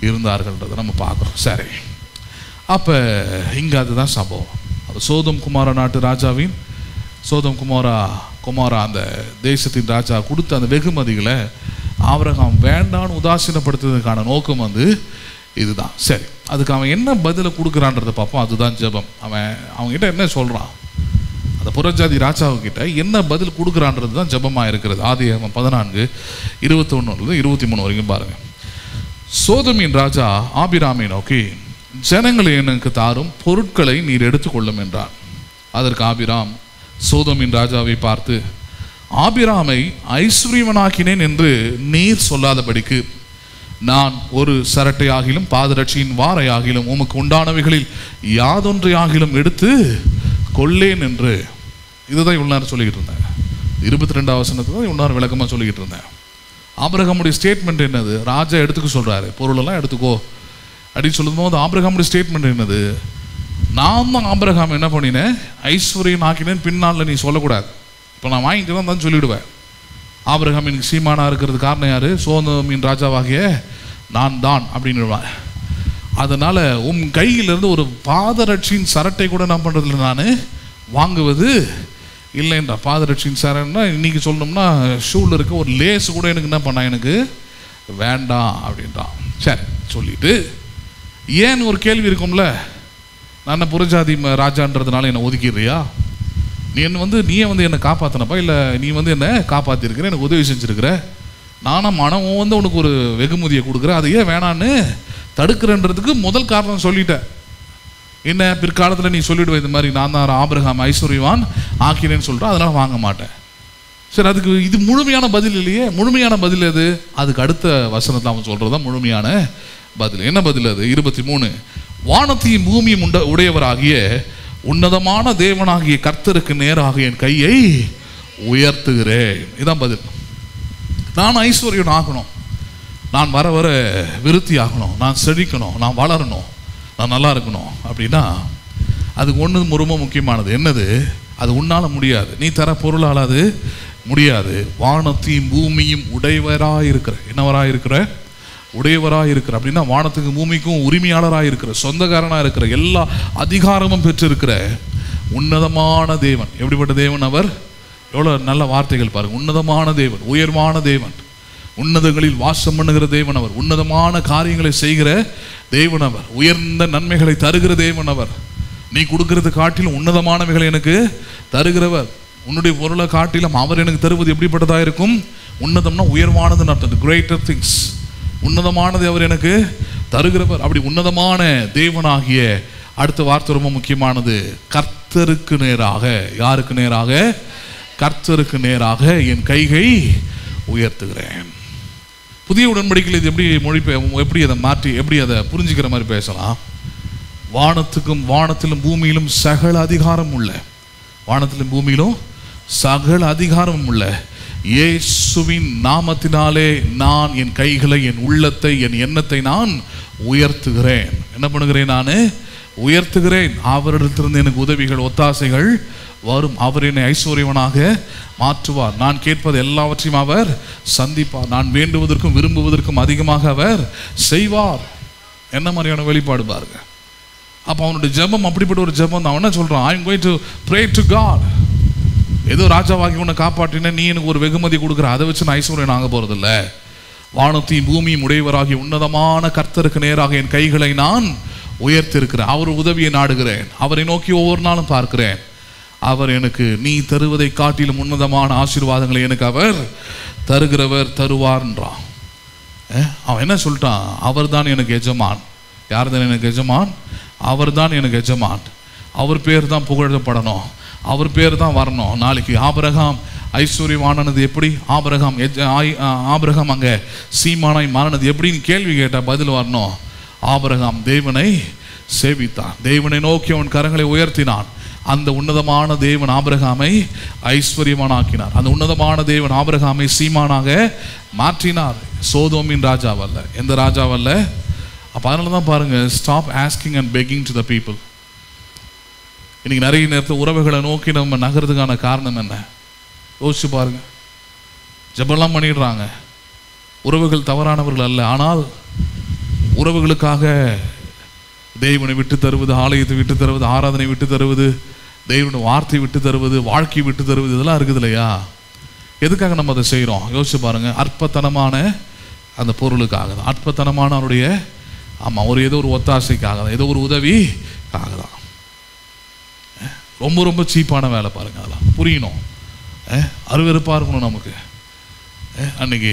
இருந்தார்கள்ன்றதை நம்ம பார்க்குறோம். சரி, அப்போ இங்கே அதுதான் சம்பவம். அது சோதம் குமார நாட்டு ராஜாவின் சோதம் குமாரா அந்த தேசத்தின் ராஜா கொடுத்த அந்த வெகுமதிகளை ஆபிரகாம் வேண்டான்னு உதாசீனப்படுத்துறதுக்கான நோக்கம் வந்து இதுதான். சரி, அதுக்கு அவன் என்ன பதிலை கொடுக்குறான்றதை பார்ப்போம். அதுதான் ஜெபம். அவன்கிட்ட என்ன சொல்கிறான், அந்த புறஜாதி ராஜாவுக்கிட்ட என்ன பதில் கொடுக்குறான்றது தான் ஜெபமாக இருக்கிறது. ஆதியாகமம் 14:21-23 வரைக்கும் பாருங்கள். சோதமின் ராஜா ஆபிராமை நோக்கி, ஜனங்களை எனக்கு தாரும், பொருட்களை நீர் எடுத்துக்கொள்ளும் என்றான். அதற்கு ஆபிராம் சோதமின் ராஜாவை பார்த்து, ஆபிராமை ஐஸ்வர்யவனாக்கினேன் என்று நீர் சொல்லாதபடிக்கு நான் ஒரு சரட்டை ஆகிலும் பாதரட்சியின் வாரை ஆகிலும் உமக்கு உண்டானவைகளில் யாதொன்றை ஆகிலும் எடுத்து கொள்ளேன் என்று. இதுதான் இவ்வளோ நேரம் சொல்லிக்கிட்டு இருந்தேன். 22 வசனத்தை தான் இவ்வளோ நேரம் விளக்கமாக சொல்லிக்கிட்டு இருந்தேன். ஆபிரகாமுடைய ஸ்டேட்மெண்ட் என்னது? ராஜா எடுத்துக்க சொல்கிறாரு, பொருளெல்லாம் எடுத்துக்கோ அப்படின்னு சொல்லும்போது ஆபிரகாமுடைய ஸ்டேட்மெண்ட் என்னது? நான் தான் ஆபிரகாம் என்ன பண்ணினேன், ஐஸ்வர்யம் ஆக்கினேன் பின்னால் நீ சொல்லக்கூடாது. இப்போ நான் வாங்கிக்கிறேன் தான் சொல்லிவிடுவேன். ஆபிரகாம் எனக்கு சீமானா இருக்கிறது காரணம் யாரு? சோதோமின் ராஜாவாகிய நான் தான் அப்படின்னுடுவேன். அதனால உன் கையிலிருந்து ஒரு பாதரட்சியின் சரட்டை கூட நான் பண்ணுறதில்ல, நான் வாங்குவது இல்லைன்றா. பாதரட்சியின் சரட்னா இன்னைக்கு சொல்லணும்னா ஷூவில் இருக்க ஒரு லேஸ் கூட எனக்கு என்ன பண்ணா, எனக்கு வேண்டாம் அப்படின்றான். சரி சொல்லிட்டு ஏன்னு ஒரு கேள்வி இருக்கும்ல, நான் என்ன புறஜாதி ராஜான்றதுனால என்னை ஒதுக்கிடுறியா? நீயே என்னை காப்பாற்றினப்பா, இல்லை நீ என்னை காப்பாற்றிருக்கிற, எனக்கு உதவி செஞ்சுருக்கிற, நானும் மனம் உனக்கு ஒரு வெகுமதியை கொடுக்குறேன், அதை ஏன் வேணான்னு தடுக்கிறன்றதுக்கு முதல் காரணம் சொல்லிட்டேன். என்ன பிற்காலத்தில் நீ சொல்லிவிடுவேன் இந்த மாதிரி நான் தான் ஆபிரகாம் ஐஸ்வர்யவான் ஆக்கினேன்னு சொல்கிறேன், அதனால் வாங்க மாட்டேன். சரி, அதுக்கு இது முழுமையான பதில் இல்லையே. முழுமையான பதில் எது? அதுக்கு அடுத்த வசனத்தில் அவன் சொல்கிறது தான் முழுமையான பதில். என்ன பதில் அது? 23, வானத்தையும் பூமியும் உடையவராகிய உன்னதமான தேவனாகிய கர்த்தருக்கு நேராக என் கையை உயர்த்துகிறேன். இதான் பதில். நான் ஐஸ்வர்யம் ஆகணும், நான் வர வர விருத்தி ஆகணும், நான் செழிக்கணும், நான் வளரணும், நான் நல்லா இருக்கணும் அப்படின்னா அதுக்கு ஒன்று ரொம்ப முக்கியமானது. என்னது? அது உன்னால் முடியாது, நீ தர பொருளால் அது முடியாது. வானத்தையும் பூமியும் உடையவராக இருக்கிற, என்னவராக இருக்கிற? உடையவராக இருக்கிற. அப்படின்னா வானத்துக்கு பூமிக்கும் உரிமையாளராக இருக்கிற, சொந்தக்காரனாக இருக்கிற, எல்லா அதிகாரமும் பெற்றிருக்கிற உன்னதமான தேவன். எப்படிப்பட்ட தேவன் அவர்? எவ்வளோ நல்ல வார்த்தைகள் பாருங்க. உன்னதமான தேவன், உயர்வான தேவன், உன்னதங்களில் வாசம் பண்ணுகிற தேவன் அவர், உன்னதமான காரியங்களை செய்கிற தேவன் அவர், உயர்ந்த நன்மைகளை தருகிற தேவன் அவர். நீ கொடுக்கறது காட்டிலும் உன்னதமானவைகளை எனக்கு தருகிறவர். உன்னுடைய பொருளை காட்டிலும் அவர் எனக்கு தருவது எப்படிப்பட்டதாக இருக்கும்? உன்னதம்னா உயர்வானதுன்னு அர்த்தம். கிரேட்டர் திங்ஸ், உன்னதமானது அவர் எனக்கு தருகிறவர். அப்படி உன்னதமான தேவனாகிய, அடுத்த வார்த்தை ரொம்ப முக்கியமானது, கர்த்தருக்கு நேராக. யாருக்கு நேராக? கர்த்தருக்கு நேராக என் கையை உயர்த்துகிறேன். புதிய உடன்படிக்கையில் இது எப்படி அதை மாற்றி எப்படி அதை புரிஞ்சுக்கிற மாதிரி பேசலாம்? வானத்துக்கும் வானத்திலும் பூமியிலும் சகல அதிகாரம் உள்ள, வானத்திலும் பூமியிலும் சகல அதிகாரம் உள்ள இயேசுவின் நாமத்தினாலே நான் என் கைகளை, என் உள்ளத்தை, என் எண்ணத்தை நான் உயர்த்துகிறேன். என்ன பண்ணுகிறேன்? நான் உயர்த்துகிறேன். அவரிடத்திலிருந்து எனக்கு உதவிகள், ஒத்தாசைகள் வரும். அவர் என்னை ஐஸ்வர்யவனாக மாற்றுவார். நான் கேட்பது எல்லாவற்றையும் அவர் சந்திப்பார். நான் வேண்டுவதற்கும் விரும்புவதற்கும் அதிகமாக அவர் செய்வார். என்ன மாதிரியான வெளிப்பாடு பாருங்க. அப்போ அவனுடைய ஜெபம் அப்படிப்பட்ட ஒரு ஜெபம் தான். அவன் என்ன சொல்றான்? I am going to pray to God. ஏதோ ராஜாவாகி உன்னை காப்பாற்றினா நீ எனக்கு ஒரு வெகுமதி கொடுக்குற, அதை வச்சு நான் ஐஸ்வர்யன் ஆக போறதில்ல. வானத்தையும் பூமியும் உடையவராகிய உன்னதமான கர்த்தருக்கு நேராக என் கைகளை நான் உயர்த்திருக்கிறேன். அவர் உதவியை நாடுகிறேன். அவரை நோக்கி ஒவ்வொரு நாளும் பார்க்கிறேன். அவர் எனக்கு நீ தருவதை காட்டிலும் உன்னதமான ஆசீர்வாதங்களை எனக்கு அவர் தருகிறவர், தருவார்ன்றான். அவன் என்ன சொல்லிட்டான்? அவர் தான் எனக்கு எஜமான். யார் தான் எனக்கு எஜமான்? அவர் தான் எனக்கு எஜமான். அவர் பேர் தான் புகழப்படணும், அவர் பேர் தான் வரணும். நாளைக்கு ஆபிரகாம் ஐஸ்வர்யமானது எப்படி? ஆபிரகாம் அங்கே சீமானாய் மாறினது எப்படின்னு கேள்வி கேட்டால் பதில் வரணும். ஆபிரகாம் தேவனை சேவித்தான், தேவனை நோக்கி அவன் கரங்களை உயர்த்தினான். அந்த உன்னதமான தேவன் ஆபிரகாமை ஐஸ்வர்யமானாக்கினார். அந்த உன்னதமான தேவன் ஆபிரகாமை சீமானாக மாற்றினார். சோதோமின் ராஜாவல்ல, எந்த ராஜாவல்ல. அப்போ அதனால தான் பாருங்க, stop asking and begging to the people. இன்னைக்கு நிறைய நேரத்தில் உறவுகளை நோக்கி நம்ம நகர்றதுக்கான காரணம் என்ன? யோசிச்சு பாருங்க. ஜெபம்லாம் பண்ணிடுறாங்க. உறவுகள் தவறானவர்கள் அல்ல, ஆனால் உறவுகளுக்காக தேவனை விட்டு தருவது, ஆலயத்தை விட்டு தருவது, ஆராதனை விட்டு தருவது, தேவனுடைய வார்த்தை விட்டு தருவது, வாழ்க்கை விட்டு தருவது, இதெல்லாம் இருக்குது இல்லையா? எதுக்காக நம்ம அதை செய்கிறோம்? யோசிச்சு பாருங்க. அற்பத்தனமான அந்த பொருளுக்காக தான், அற்பத்தனமான அவருடைய ஒரு ஏதோ ஒரு ஒத்தாசைக்காக தான், ஏதோ ஒரு உதவிக்காக தான். ரொம்ப ரொம்ப சீப்பான வேலை பாருங்க. அதெல்லாம் புரியணும், அருவருப்பாக இருக்கணும் நமக்கு. அன்னைக்கு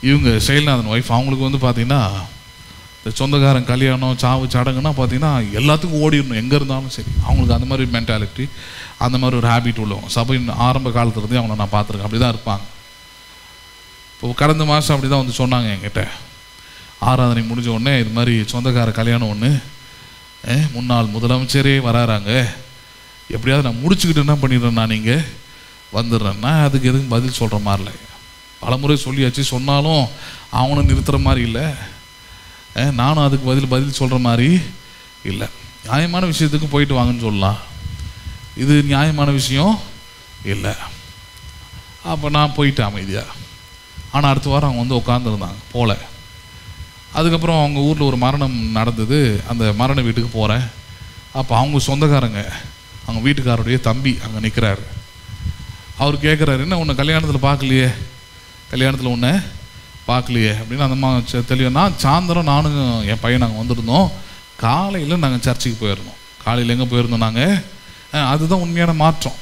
இவங்க செயல்நாதன் ஒய்ஃப், அவங்களுக்கு பார்த்தீங்கன்னா இந்த சொந்தக்காரன் கல்யாணம், சாவு, சடங்குன்னா பார்த்தீங்கன்னா எல்லாத்துக்கும் ஓடிடணும், எங்கே இருந்தாலும் சரி. அவங்களுக்கு அந்த மாதிரி மென்டாலிட்டி, அந்த மாதிரி ஒரு ஹேபிட் உள்ளவங்க. சபையின் ஆரம்ப காலத்துலேருந்தே அவங்கள நான் பார்த்துருக்கேன், அப்படி தான் இருப்பாங்க. கடந்த மாதம் அப்படி தான் வந்து சொன்னாங்க என்கிட்ட. ஆராதனை முடிஞ்ச உடனே இது மாதிரி சொந்தக்கார கல்யாணம் ஒன்று, முன்னாள் முதலமைச்சரே வராறாங்க, எப்படியாவது நான் முடிச்சுக்கிட்டு என்ன பண்ணிடுறேன், நான் நீங்கள் வந்துடுறேன்னா அதுக்கு எதுவும் பதில் சொல்கிற மாதிரி இல்லை. பலமுறை சொல்லியாச்சு, சொன்னாலும் அவனும் நிறுத்துகிற மாதிரி இல்லை, நானும் அதுக்கு பதில் சொல்கிற மாதிரி இல்லை. நியாயமான விஷயத்துக்கு போயிட்டு வாங்கன்னு சொல்லலாம், இது நியாயமான விஷயம் இல்லை. அப்போ நான் போயிட்டேன் அமைதியாக. ஆனால் அடுத்த வாரம் அவங்க வந்து உட்காந்துருந்தாங்க போல. அதுக்கப்புறம் அவங்க ஊரில் ஒரு மரணம் நடந்தது, அந்த மரண வீட்டுக்கு போகிறேன். அப்போ அவங்க சொந்தக்காரங்க, அவங்க வீட்டுக்காரருடைய தம்பி அங்கே நிற்கிறாரு. அவர் கேட்குறாரு, என்ன உன்னை கல்யாணத்தில் பார்க்கலையே, கல்யாணத்தில் உன்னை பார்க்கலையே அப்படின்னு. அந்த மாதிரி தெளிவாக நான் சாயந்தரம் நானும் என் பையன் நாங்கள் வந்திருந்தோம், காலையில் நாங்கள் சர்ச்சுக்கு போயிருந்தோம். காலையில் எங்கே போயிருந்தோம் நாங்கள், அதுதான் உண்மையான மாற்றம்.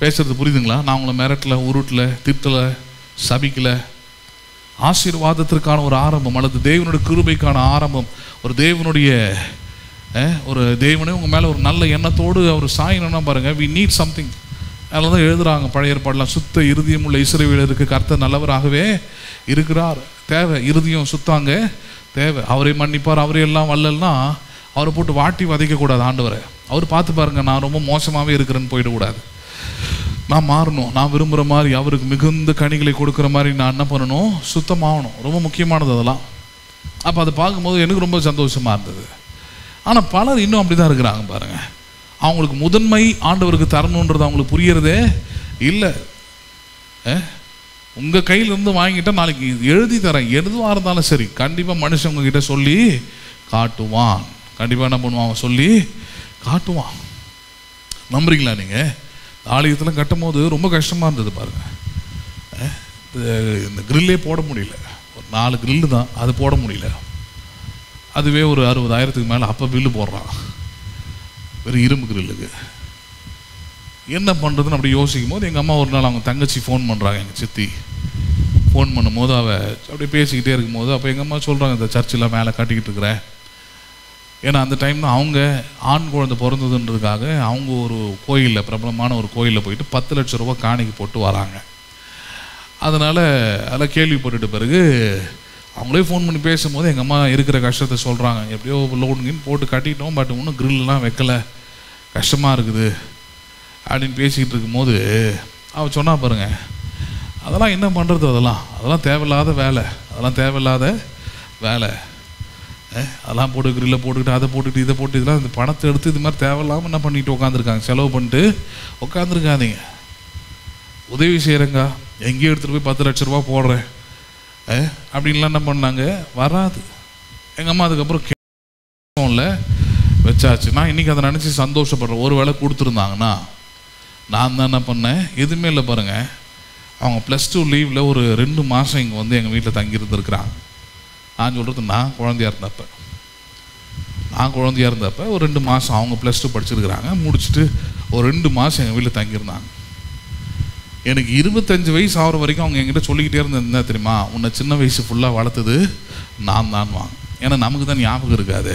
பேசுகிறது புரியுதுங்களா? நான் உங்களை மிரட்டல, உருட்டில், திட்டலை, சபிக்கலை. ஆசீர்வாதத்திற்கான ஒரு ஆரம்பம், அல்லது தேவனுடைய கிருபைக்கான ஆரம்பம், ஒரு தேவனுடைய ஒரு தேவனே உங்கள் மேலே ஒரு நல்ல எண்ணத்தோடு அவர் சாயணும்னா பாருங்கள், வி நீட் சம்திங். அதில் தான் எழுதுகிறாங்க பழைய ஏற்பாடெல்லாம், சுத்த இருதயம் உள்ள இஸ்ரவேலருக்கு கர்த்தர் நல்லவராகவே இருக்கிறார். தேவை இருதயம் சுத்தாங்க தேவை. அவரை மன்னிப்பார், அவரே எல்லாம் வல்லல்னா அவரை போட்டு வாட்டி வதைக்கக்கூடாது ஆண்டவரை. அவர் பார்த்து பாருங்கள், நான் ரொம்ப மோசமாகவே இருக்கிறேன்னு போயிடக்கூடாது. நான் மாறணும், நான் விரும்புகிற மாதிரி அவருக்கு மிகுந்த கனிகளை கொடுக்குற மாதிரி நான் என்ன பண்ணணும், சுத்தமாகணும். ரொம்ப முக்கியமானது அதெல்லாம். அப்போ அதை பார்க்கும்போது எனக்கு ரொம்ப சந்தோஷமாக இருந்தது. ஆனால் பலர் இன்னும் அப்படி தான் இருக்கிறாங்க பாருங்கள். அவங்களுக்கு முதன்மை ஆண்டவருக்கு தரணுன்றது அவங்களுக்கு புரியறதே இல்லை. உங்கள் கையிலேருந்து வாங்கிட்டால் நாளைக்கு எழுதி தரேன், எதுவாக இருந்தாலும் சரி, கண்டிப்பாக மனுஷன் உங்ககிட்ட சொல்லி காட்டுவான். கண்டிப்பாக என்ன பண்ணுவான், சொல்லி காட்டுவான். நம்புறீங்களா நீங்கள்? ஆலயத்தில் கட்டும் போது ரொம்ப கஷ்டமாக இருந்தது பாருங்கள். இந்த கிரில்லே போட முடியல, ஒரு 4 கிரில்லு தான், அது போட முடியல. அதுவே ஒரு 60,000க்கு மேலே அப்போ பில்லு போடுறான், வெறும் இரும்பு கிரில்லுக்கு. என்ன பண்ணுறதுன்னு அப்படி யோசிக்கும் போது எங்கள் அம்மா ஒரு நாள் அவங்க தங்கச்சி ஃபோன் பண்ணுறாங்க. எங்கள் சித்தி ஃபோன் பண்ணும்போது அவள் அப்படியே பேசிக்கிட்டே இருக்கும்போது, அப்போ எங்கள் அம்மா சொல்கிறாங்க, இந்த சர்ச்செலாம் மேலே கட்டிக்கிட்டு இருக்கிறேன். ஏன்னா அந்த டைம் தான் அவங்க ஆண் குழந்தை பிறந்ததுன்றதுக்காக அவங்க ஒரு கோயிலில், பிரபலமான ஒரு கோயிலில் போயிட்டு 10 லட்சம் ரூபா காணிக்கு போட்டு வராங்க. அதனால் அதெல்லாம் கேள்விப்பட்டுட்ட பிறகு அவங்களே ஃபோன் பண்ணி பேசும்போது எங்கள் அம்மா இருக்கிற கஷ்டத்தை சொல்கிறாங்க. எப்படியோ லோனுங்கன்னு போட்டு கட்டிட்டோம், பட் இன்னும் கிரில்லாம் வைக்கலை, கஷ்டமாக இருக்குது அப்படின்னு பேசிக்கிட்டு இருக்கும்போது அவள் சொன்னா பாருங்க, அதெல்லாம் என்ன பண்ணுறது, அதெல்லாம் தேவையில்லாத வேலை, அதெல்லாம் தேவையில்லாத வேலை, அதெல்லாம் போட்டு கிரில்ல போட்டுக்கிட்டு அதை போட்டுக்கிட்டு இதை போட்டு இதெல்லாம் இந்த பணத்தை எடுத்து இது மாதிரி தேவையில்லாமல் என்ன பண்ணிட்டு உட்காந்துருக்காங்க, செலவு பண்ணிட்டு உட்காந்துருக்காதீங்க. உதவி செய்கிறேங்க, எங்கேயும் எடுத்துகிட்டு போய் 10 லட்ச ரூபா போடுறேன் அப்படின்லாம் என்ன பண்ணாங்க, வராது. எங்கள் அம்மா அதுக்கப்புறம் கேட்கல வச்சாச்சு. நான் இன்றைக்கி அதை நினச்சி சந்தோஷப்படுறேன். ஒரு வேளை கொடுத்துருந்தாங்கன்னா நான் தான் என்ன பண்ணேன், எதுவுமே இல்லை பாருங்கள். அவங்க +2 லீவில் ஒரு 2 மாதம் இங்கே வந்து எங்கள் வீட்டில் தங்கியிருந்துருக்குறாங்க. நான் சொல்கிறது நான் குழந்தையாக இருந்தப்போ ஒரு 2 மாதம் அவங்க +2 படிச்சிருக்கிறாங்க, முடிச்சுட்டு ஒரு 2 மாதம் எங்கள் வீட்டில் தங்கியிருந்தாங்க. எனக்கு 25 வயசு ஆகிற வரைக்கும் அவங்க என்கிட்ட சொல்லிக்கிட்டே இருந்தது தெரியுமா, உன்னை சின்ன வயசு ஃபுல்லாக வளர்த்தது நான் தான் வாங்க. ஏன்னா நமக்கு தான் ஞாபகம் இருக்காது,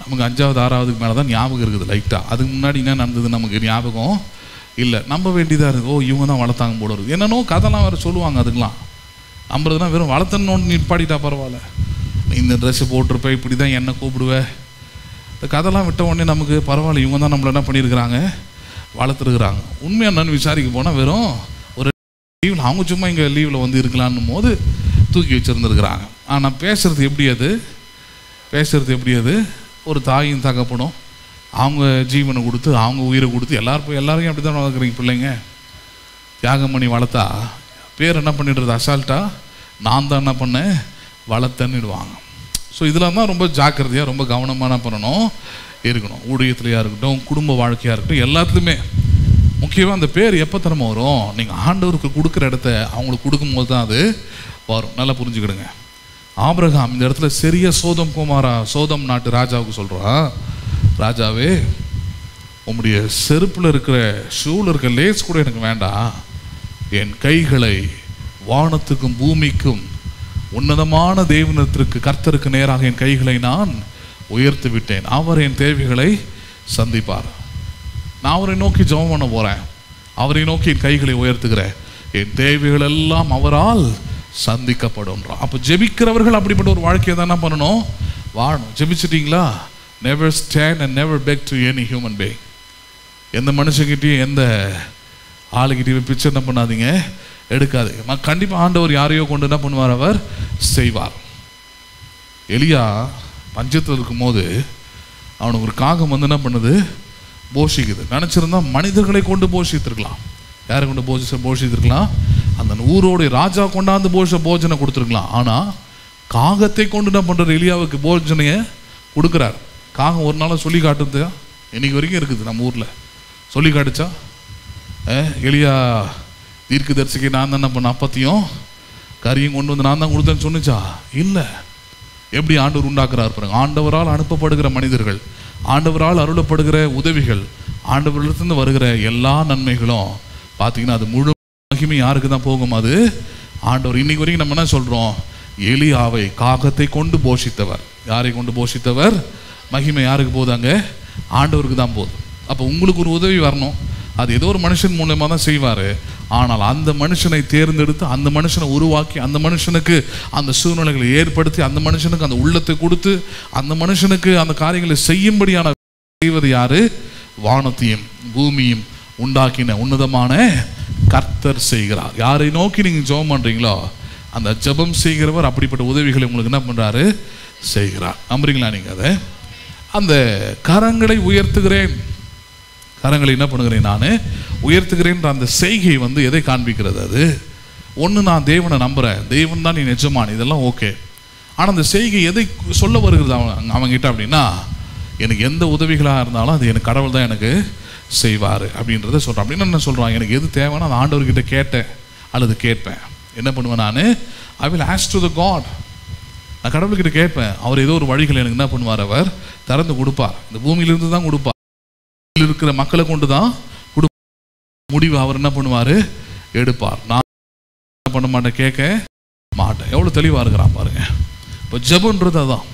நமக்கு 5வது 6வதுக்கு மேலே தான் ஞாபகம் இருக்குது லைட்டாக. அதுக்கு முன்னாடி என்ன நடந்தது நமக்கு ஞாபகம் இல்லை. நம்ப வேண்டியதாக இருக்குது, ஓ இவங்க தான் வளர்த்தாங்க போல இருக்குது. என்னென்னோ கதைலாம் வேறு சொல்லுவாங்க. அதுக்கெலாம் நம்புறதுனா வெறும் வளர்த்தனோன்னு நிற்பாடிட்டா பரவாயில்ல, இந்த ட்ரெஸ்ஸு போட்டிருப்பேன், இப்படி தான் என்ன கூப்பிடுவேன், இந்த கதைலாம் விட்ட உடனே நமக்கு பரவாயில்ல, இவங்க தான் நம்மளை என்ன பண்ணியிருக்கிறாங்க, வளர்த்துருக்குறாங்க. உண்மையாக என்னன்னு விசாரிக்க போனால் வெறும் ஒரு லீவில் அவங்க சும்மா இங்கே லீவில் வந்து இருக்கலான்னும் போது தூக்கி வச்சுருந்துருக்குறாங்க. ஆனால் பேசுகிறது எப்படி அது ஒரு தாயும் தகப்பனும் அவங்க ஜீவனை கொடுத்து அவங்க உயிரை கொடுத்து எல்லாரையும் அப்படி தான் வளர்க்குறீங்க. பிள்ளைங்க தியாகம் பண்ணி வளர்த்தா பேர் என்ன பண்ணிடுறது, அசால்ட்டா நான் தான் என்ன பண்ணேன் வளர்த்தன்னுடுவாங்க. ஸோ இதெல்லாம் தான் ரொம்ப ஜாக்கிரதையாக ரொம்ப கவனமாக என்ன பண்ணணும் இருக்கணும். ஊழியத்துலையாக இருக்கட்டும், குடும்ப வாழ்க்கையாக இருக்கட்டும், எல்லாத்துலேயுமே முக்கியமாக அந்த பேர் எப்போ திறமை வரும், நீங்கள் ஆண்டவருக்கு கொடுக்குற இடத்த அவங்களுக்கு கொடுக்கும்போது தான் அது வரும். நல்லா புரிஞ்சுக்கிடுங்க. ஆபிரகாம் இந்த இடத்துல சரியா சோதம் நாட்டு ராஜாவுக்கு சொல்கிறான், ராஜாவே உம்முடைய செருப்பில் இருக்கிற ஷூவில் இருக்கிற லேஸ் கூட எனக்கு வேண்டாம், என் கைகளை வானத்துக்கும் பூமிக்கும் உன்னதமான தேவனத்திற்கு கர்த்தருக்கு நேராக என் கைகளை நான் உயர்த்தி விட்டேன், அவர் என் தேவைகளை சந்திப்பார். நான் அவரை நோக்கி ஜெபம் பண்ண போகிறேன், அவரை நோக்கி என் கைகளை உயர்த்துகிறேன், என் தேவைகள் எல்லாம் அவரால் சந்திக்கப்படும். அப்போ ஜெபிக்கிறவர்கள் அப்படிப்பட்ட ஒரு வாழ்க்கையை தான் என்ன பண்ணணும், வாழணும். ஜெபிச்சிட்டிங்களா? Never stand and never beg to any human being. எந்த மனுஷங்கிட்டையும் எந்த ஆளுகிட்டையும் பிச்சை என்ன பண்ணாதீங்க, எடுக்காதீங்க. கண்டிப்பாக ஆண்டவர் யாரையோ கொண்டு என்ன பண்ணுவார், அவர் செய்வார். எலியா பஞ்சத்தில் இருக்கும்போது அவனுக்கு ஒரு காகம் வந்து என்ன பண்ணுது, போஷிக்குது. நினச்சிருந்தா மனிதர்களை கொண்டு போஷித்திருக்கலாம். யாரை கொண்டு போஷித்திருக்கலாம்? அந்த ஊரோடைய ராஜா கொண்டாந்து போஜனை கொடுத்துருக்கலாம். ஆனால் காகத்தை கொண்டு என்ன பண்ணுற, எலியாவுக்கு போஜனையை கொடுக்குறார். காகம் ஒரு நாள் சொல்லி காட்டுது, இன்னைக்கு வரைக்கும் இருக்குது நம்ம ஊரில். சொல்லி காட்டுச்சா? எலியா தீர்க்கதரிசிக்கு நான் தான் என்ன பண்ண அப்பத்தையும் கறியும் கொண்டு வந்து நான் தான் கொடுத்தேன்னு சொன்னிச்சா? இல்லை. எப்படி ஆண்டவர் உண்டாக்குறார் பாருங்க. ஆண்டவரால் அனுப்பப்படுகிற மனிதர்கள், ஆண்டவரால் அருளப்படுகிற உதவிகள், ஆண்டவரிடத்திலிருந்து வருகிற எல்லா நன்மைகளும் பார்த்தீங்கன்னா அது முழு மகிமை யாருக்கு தான் போகும்? அது ஆண்டவர். இன்னைக்கு வரைக்கும் நம்ம என்ன சொல்கிறோம்? எலியாவை காகத்தை கொண்டு போஷித்தவர். யாரை கொண்டு போஷித்தவர்? மகிமை யாருக்கு போதாங்க? ஆண்டவருக்கு தான் போகுது. அப்போ உங்களுக்கு ஒரு உதவி வரணும், அது ஏதோ ஒரு மனுஷன் மூலமாக தான் செய்வார். ஆனால் அந்த மனுஷனை தேர்ந்தெடுத்து, அந்த மனுஷனை உருவாக்கி, அந்த மனுஷனுக்கு அந்த சூழ்நிலைகளை ஏற்படுத்தி, அந்த மனுஷனுக்கு அந்த உள்ளத்தை கொடுத்து, அந்த மனுஷனுக்கு அந்த காரியங்களை செய்யும்படியான செய்வது யாரு? வானத்தையும் பூமியும் உண்டாக்கின உன்னதமான கர்த்தர் செய்கிறார். யாரை நோக்கி நீங்கள் ஜெபம் பண்ணுறீங்களோ அந்த ஜெபம் செய்கிறவர் அப்படிப்பட்ட உதவிகளை உங்களுக்கு என்ன பண்ணுறாரு? செய்கிறார். நம்புறீங்களா நீங்கள்? அதை அந்த கரங்களை உயர்த்துகிறேன், கரங்களை என்ன பண்ணுகிறேன், நான் உயர்த்துகிறேன். அந்த செய்கை வந்து எதை காண்பிக்கிறது? அது ஒன்று, நான் தேவனை நம்புகிறேன், தேவன் தான் நீ நிஜமான, இதெல்லாம் ஓகே. ஆனால் அந்த செய்கை எதை சொல்ல வருகிறது அவங்ககிட்ட அப்படின்னா, எனக்கு எந்த உதவிகளாக இருந்தாலும் அது எனக்கு கடவுள் தான் எனக்கு செய்வார் அப்படின்றத சொல்கிறேன். அப்படின்னு என்ன சொல்கிறான்? எனக்கு எது தேவைன்னா அந்த ஆண்டவர்கிட்ட கேட்டேன் அல்லது கேட்பேன். என்ன பண்ணுவேன் நான்? I will ask to the God. நான் கடவுள்கிட்ட கேட்பேன், அவர் ஏதோ ஒரு வழிகளை எனக்கு என்ன பண்ணுவார், அவர் திறந்து கொடுப்பார். இந்த பூமியிலிருந்து தான் கொடுப்பார், இருக்கிற மக்களை கொண்டு தான் முடிவு அவர் என்ன பண்ணுவார், எடுப்பார். நான் என்ன பண்ண மாட்டேன், கேட்க மாட்டேன். எவ்வளோ தெளிவாக இருக்கிறான் பாருங்க. இப்போ ஜெபன்றது அதான்.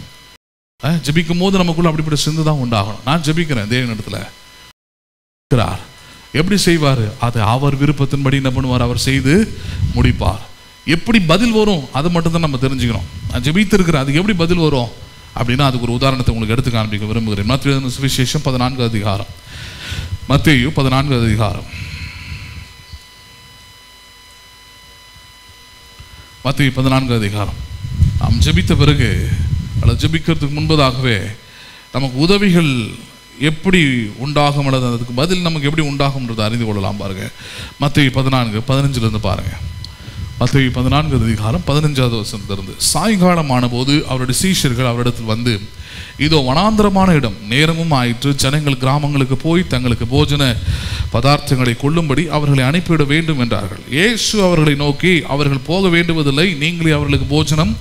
ஜெபிக்கும் போது நமக்குள்ள அப்படிப்பட்ட சிந்து தான் உண்டாகணும். நான் ஜெபிக்கிறேன் தேவனிடத்துல, எப்படி செய்வார்? அதை அவர் விருப்பத்தின்படி என்ன பண்ணுவார், அவர் செய்து முடிப்பார். எப்படி பதில் வரும் அதை மட்டும் தான் நம்ம தெரிஞ்சுக்கணும். நான் ஜெபித்து இருக்கிறேன், அதுக்கு எப்படி பதில் வரும் அப்படின்னா அதுக்கு ஒரு உதாரணத்தை உங்களுக்கு எடுத்து காண்பிக்க விரும்புகிறேன். மத்தேயு சுவிசேஷம் 14 அதிகாரம். மத்தேயு 14 அதிகாரம். மத்தேயு 14 அதிகாரம். நாம் ஜெபித்த பிறகு அல்லது ஜெபிக்கிறதுக்கு முன்பதாகவே நமக்கு உதவிகள் எப்படி உண்டாகும் அல்லது அதுக்கு பதில் நமக்கு எப்படி உண்டாகும்ன்றதை அறிந்து கொள்ளலாம் பாருங்க. மத்தேயு 14:15 பாருங்க. மத்தேயு 14 அதிகாரம் 15வது வசனத்திலிருந்து. சாயங்காலமான போது அவருடைய சீஷர்கள் அவரிடத்தில் வந்து, இதோ வனாந்தரமான இடம், நேரமும் ஆயிற்று, ஜனங்கள் கிராமங்களுக்கு போய் தங்களுக்கு போஜன பதார்த்தங்களை கொள்ளும்படி அவர்களை அனுப்பிவிட வேண்டும் என்றார்கள். இயேசு அவர்களை நோக்கி, அவர்கள் போக வேண்டுவதில்லை, நீங்களே அவர்களுக்கு போஜனம்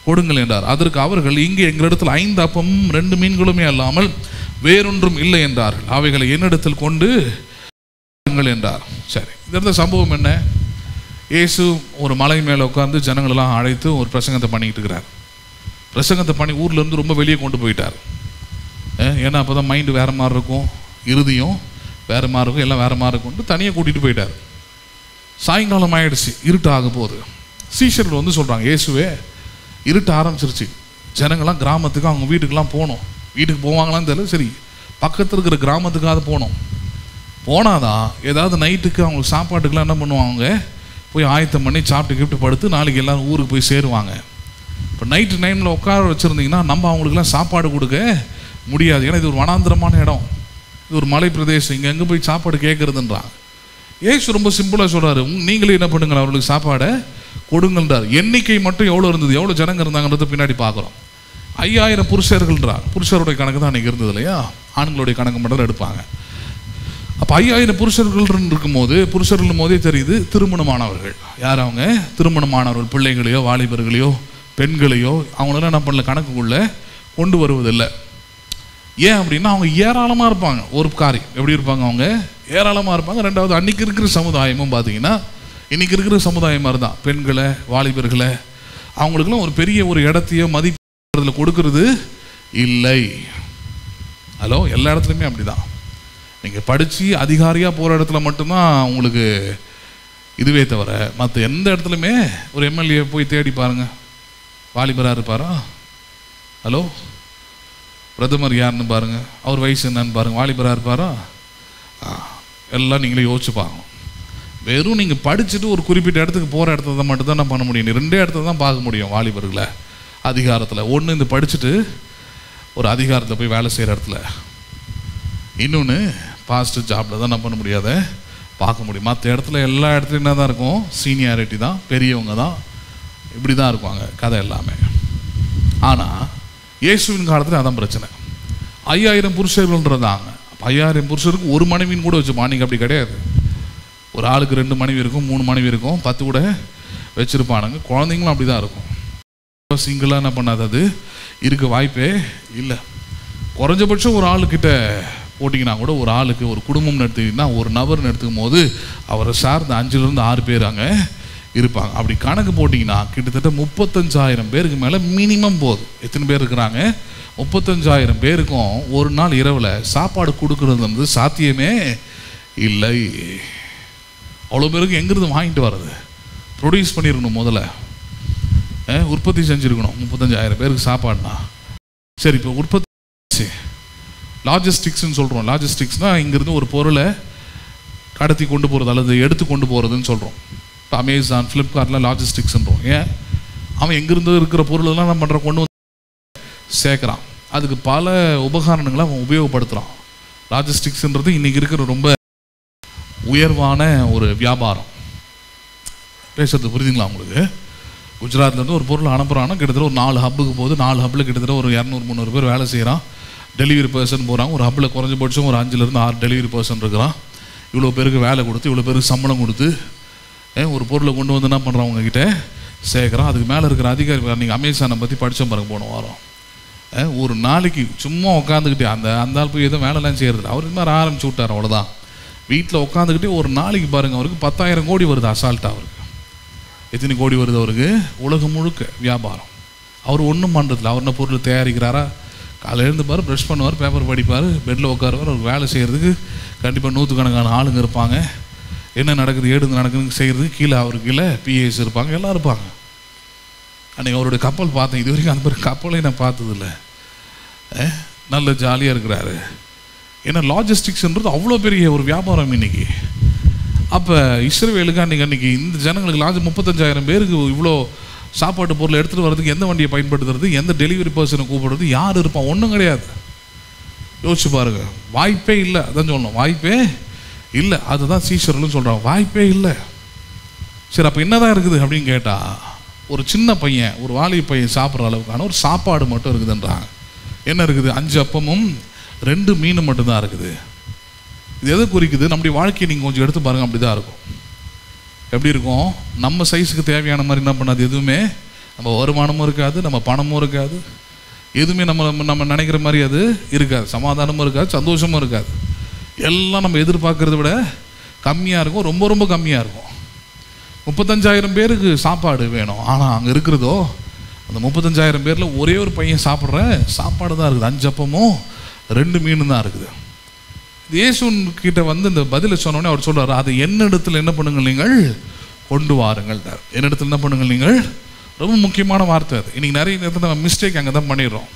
கொடுங்கள் என்றார். அதற்கு அவர்கள், இங்கே எங்களிடத்தில் 5 அப்பமும் 2 மீன்களுமே அல்லாமல் வேறொன்றும் இல்லை என்றார்கள். அவைகளை என்னிடத்தில் கொண்டு என்றார். சரி, இந்த சம்பவம் என்ன? இயேசு ஒரு மலை மேலே உட்கார்ந்து ஜனங்களெல்லாம் அழைத்து ஒரு பிரசங்கத்தை பண்ணிக்கிட்டு இருக்கிறார். பிரசங்கத்தை பண்ணி ஊர்லேருந்து ரொம்ப வெளியே கொண்டு போயிட்டார். ஏன்னா அப்போ தான் மைண்டு வேறு மாதிரி இருக்கும், இறுதியும் வேறு மாதிரி இருக்கும், எல்லாம் வேறு மாதிரி இருக்கும்ட்டு தனியாக கூட்டிகிட்டு போயிட்டார். சாயங்காலம் ஆயிடுச்சு, இருட்டு ஆக போகுது. சீஷர்கள் வந்து சொல்கிறாங்க, இயேசுவே இருட்ட ஆரம்பிச்சிருச்சு, ஜனங்கள்லாம் கிராமத்துக்கு அவங்க வீட்டுக்கெல்லாம் போகணும். வீட்டுக்கு போவாங்களான்னு தெரியல, சரி பக்கத்தில் இருக்கிற கிராமத்துக்காவது போகணும். போனாதான் ஏதாவது நைட்டுக்கு அவங்களுக்கு சாப்பாட்டுக்கெல்லாம் என்ன பண்ணுவாங்க, போய் ஆயத்தம் பண்ணி சாப்பிட்டு கிஃப்ட் படுத்து நாளைக்கு எல்லோரும் ஊருக்கு போய் சேருவாங்க. இப்போ நைட்டு டைமில் உட்கார வச்சுருந்தீங்கன்னா நம்ம அவங்களுக்குலாம் சாப்பாடு கொடுக்க முடியாது. ஏன்னா இது ஒரு வனாந்திரமான இடம், இது ஒரு மலை பிரதேசம், இங்கே எங்கே போய் சாப்பாடு கேட்குறதுன்றான். ஏசு ரொம்ப சிம்பிளாக சொல்கிறாரு, நீங்களே என்ன பண்ணுங்கள், அவர்களுக்கு சாப்பாடை கொடுங்கன்றார். எண்ணிக்கை மட்டும் எவ்வளோ இருந்தது, எவ்வளோ ஜனங்க இருந்தாங்கன்றது பின்னாடி பார்க்குறோம். 5000 புருஷர்கள்ன்றார். புருஷருடைய கணக்கு தான் அன்றைக்கி இருந்தது இல்லையா, ஆண்களுடைய கணக்கு மட்டும் எடுப்பாங்க. அப்போ 5000 புருஷர்கள் இருக்கும்போது, புருஷர்கள் போதே தெரியுது திருமணமானவர்கள். யார் அவங்க? திருமணமானவர்கள். பிள்ளைகளையோ வாலிபர்களையோ பெண்களையோ அவங்களெல்லாம் என்ன பண்ணல, கணக்குக்குள்ளே கொண்டு வருவதில்லை. ஏன் அப்படின்னா அவங்க ஏராளமாக இருப்பாங்க. ஒரு காரியம் எப்படி இருப்பாங்க, அவங்க ஏராளமாக இருப்பாங்க. ரெண்டாவது, அன்றைக்கி இருக்கிற சமுதாயமும் பார்த்தீங்கன்னா இன்றைக்கி இருக்கிற சமுதாயம் மாதிரி தான். பெண்களை வாலிபர்களை அவங்களுக்குலாம் ஒரு பெரிய ஒரு இடத்தையோ மதிப்பு கொடுக்கறது இல்லை. ஹலோ, எல்லா இடத்துலையுமே அப்படி தான். நீங்கள் படித்து அதிகாரியாக போகிற இடத்துல மட்டும்தான் உங்களுக்கு இதுவே தவிர மற்ற எந்த இடத்துலையுமே ஒரு எம்எல்ஏ போய் தேடி பாருங்கள், வாலிபராக இருப்பாரா? ஹலோ, பிரதமர் யாருன்னு பாருங்கள், அவர் வயசு என்னன்னு பாருங்கள், வாலிபராக இருப்பாரா? எல்லாம் நீங்களே யோசிச்சு பார்க்கணும். வெறும் நீங்கள் படிச்சுட்டு ஒரு குறிப்பிட்ட இடத்துக்கு போகிற இடத்துல மட்டும்தான் நான் பண்ண முடியும். 2 இடத்துல தான் பார்க்க முடியும் வாலிபர்களை அதிகாரத்தில். ஒன்று இந்த படிச்சுட்டு ஒரு அதிகாரத்தில் போய் வேலை செய்கிற இடத்துல, இன்னொன்று பாஸ்ட் ஜாபில் தான் நான் பண்ண முடியாத பார்க்க முடியும். மற்ற இடத்துல எல்லா இடத்துலையும் என்ன தான் இருக்கும்? சீனியாரிட்டி தான், பெரியவங்க தான், இப்படி தான் இருக்குவாங்க கதை எல்லாமே. ஆனால் இயேசுவின் காலத்தில் அதான் பிரச்சனை. 5000 புருஷர்கள்ன்றதாங்க. 5000 புருஷருக்கு ஒரு மனைவின்னு கூட வச்சுப்போம். அன்றைக்கி அப்படி கிடையாது. ஒரு ஆளுக்கு 2 மனைவி இருக்கும், 3 மனைவி இருக்கும், 10 கூட வச்சுருப்பானுங்க. குழந்தைங்களும் அப்படி தான் இருக்கும். சிங்கிளாக என்ன பண்ணாது, அது இருக்க வாய்ப்பே இல்லை. குறைஞ்சபட்சம் ஒரு ஆளுக்கிட்ட போட்டிங்கன்னா கூட, ஒரு ஆளுக்கு ஒரு குடும்பம்னு எடுத்துக்கிட்டிங்கன்னா, ஒரு நபர்னு எடுத்துக்கும் போது அவரை சார்ந்த 5லேருந்து 6 பேர் அங்கே இருப்பாங்க. அப்படி கணக்கு போட்டிங்கன்னா கிட்டத்தட்ட 35,000 பேருக்கு மேலே மினிமம் போகுது. எத்தனை பேர் இருக்கிறாங்க? 35,000 பேருக்கும் ஒரு நாள் இரவில் சாப்பாடு கொடுக்கறது வந்து சாத்தியமே இல்லை. அவ்வளோ பேருக்கு எங்கிருந்து வாங்கிட்டு வர்றது? ப்ரொடியூஸ் பண்ணியிருக்கணும், முதல்ல உற்பத்தி செஞ்சுருக்கணும். 35,000 பேருக்கு சாப்பாடுனா சரி. இப்போ உற்பத்தி லாஜிஸ்டிக்ஸ்ன்னு சொல்கிறோம். லாஜிஸ்டிக்ஸ்னால் இங்கேருந்து ஒரு பொருளை கடத்தி கொண்டு போகிறது அல்லது எடுத்து கொண்டு போகிறதுன்னு சொல்கிறோம். இப்போ அமேசான், ஃப்ளிப்கார்ட்லாம் லாஜிஸ்டிக்ஸ்ன்றோம். ஏன்? அவன் எங்கேருந்து இருக்கிற பொருளெல்லாம் நம்ம பண்ணுற கொண்டு வந்து சேர்க்குறான். அதுக்கு பல உபகரணங்களை அவன் உபயோகப்படுத்துகிறான். லாஜிஸ்டிக்ஸ்ன்றது இன்றைக்கி இருக்கிற ரொம்ப உயர்வான ஒரு வியாபாரம். பேசுறது புரியுதுங்களா உங்களுக்கு? குஜராத்லேருந்து ஒரு பொருள் அனுப்புகிறான்னா கிட்டத்தட்ட ஒரு 4 ஹப்புக்கு போகுது. 4 ஹப்பில் கிட்டத்தட்ட ஒரு 200-300 பேர் வேலை செய்கிறான். டெலிவரி பர்சன் போகிறாங்க. ஒரு ஹப்பில் குறைஞ்சபட்சம் ஒரு 5லேருந்து 6 டெலிவரி பர்சன் இருக்கிறான். இவ்வளோ பேருக்கு வேலை கொடுத்து, இவ்வளோ பேருக்கு சம்பளம் கொடுத்து ஒரு பொருளை கொண்டு வந்து என்ன பண்ணுறவங்க கிட்ட சேர்க்குறான். அதுக்கு மேலே இருக்கிற அதிகாரி, நீங்கள் அமேசானை பற்றி படித்த பாருங்க போன வாரம், ஒரு நாளைக்கு சும்மா உட்காந்துக்கிட்டே அந்த ஆள் போய் எதுவும் வேலைலாம் செய்கிறதில்ல. அவர் இது மாதிரி ஆரம்பிச்சு விட்டார், அவ்வளோதான். வீட்டில் உட்காந்துக்கிட்டே ஒரு நாளைக்கு பாருங்கள் அவருக்கு 10,000 கோடி வருது அசால்ட்டாக. அவருக்கு எத்தனை கோடி வருது? அவருக்கு உலகம் முழுக்க வியாபாரம். அவர் ஒன்றும் பண்ணுறதில்ல. அவர் என்ன பொருள் தயாரிக்கிறாரா? காலையில் எழுந்துப்பார், ப்ரஷ் பண்ணுவார், பேப்பர் படிப்பார், பெட்டில் உட்காருவார். அவருக்கு வேலை செய்கிறதுக்கு கண்டிப்பாக 100கணக்கான ஆளுங்க இருப்பாங்க. என்ன நடக்குது, ஏடு நடக்குதுன்னு செய்கிறதுக்கு கீழே அவருக்கு கீழே பிஏஎஸ் இருப்பாங்க, எல்லாம் இருப்பாங்க. அன்றைக்கி அவருடைய கப்பல் பார்த்தேன். இது வரைக்கும் அந்த மாதிரி கப்பலையும் நான் பார்த்ததில்ல. நல்ல ஜாலியாக இருக்கிறாரு. ஏன்னா லாஜிஸ்டிக்ஸ்ன்றது அவ்வளோ பெரிய ஒரு வியாபாரம் இன்றைக்கி. அப்போ இஸ்ரவேலுக்கு அன்றைக்கி இந்த ஜனங்களுக்கு 35,000 பேருக்கு இவ்வளோ சாப்பாட்டு பொருளை எடுத்துகிட்டு வர்றதுக்கு எந்த வண்டியை பயன்படுத்துறது, எந்த டெலிவரி பர்சனை கூப்பிடுறது, யார் இருப்பான்? ஒன்றும் கிடையாது. யோசிச்சு பாருங்கள். வாய்ப்பே இல்லை. அதான் சொல்லணும், வாய்ப்பே இல்லை. அதுதான் சீஷர்களும் சொல்கிறாங்க, வாய்ப்பே இல்லை. சரி, அப்போ என்ன தான் இருக்குது அப்படின்னு கேட்டால், ஒரு சின்ன பையன், ஒரு வாலிப பையன் சாப்பிட்ற அளவுக்கான ஒரு சாப்பாடு மட்டும் இருக்குதுன்றாங்க. என்ன இருக்குது? 5 அப்பமும் 2 மீனும் மட்டும்தான் இருக்குது. இது எதை குறிக்குது? நம்முடைய வாழ்க்கையை நீங்கள் கொஞ்சம் எடுத்து பாருங்கள், அப்படி தான் இருக்கும். எப்படி இருக்கும்? நம்ம சைஸுக்கு தேவையான மாதிரி என்ன பண்ணாது, எதுவுமே நம்ம வருமானமும் இருக்காது, நம்ம பணமும் இருக்காது, எதுவுமே நம்ம நினைக்கிற மாதிரி அது இருக்காது. சமாதானமும் இருக்காது, சந்தோஷமும் இருக்காது. எல்லாம் நம்ம எதிர்பார்க்கறத விட கம்மியாக இருக்கும், ரொம்ப ரொம்ப கம்மியாக இருக்கும். 35,000 பேருக்கு சாப்பாடு வேணும். ஆனால் அங்கே இருக்கிறதோ அந்த 35,000 பேரில் ஒரே ஒரு பையன் சாப்பிட்ற சாப்பாடு தான் இருக்குது. 5 அப்பமும் 2 மீனும் தான் இருக்குது. இயேசுக்கிட்ட வந்து இந்த பதிலை சொன்னோடனே அவர் சொல்கிறார், அதை என்னிடத்தில் என்ன பண்ணுங்கள், நீங்கள் கொண்டு வாருங்கள். என்னிடத்தில் என்ன பண்ணுங்கள் நீங்கள். ரொம்ப முக்கியமான வார்த்தை அது. இன்றைக்கி நிறைய நேரத்தில் நம்ம மிஸ்டேக் அங்கே தான் பண்ணிடுறோம்.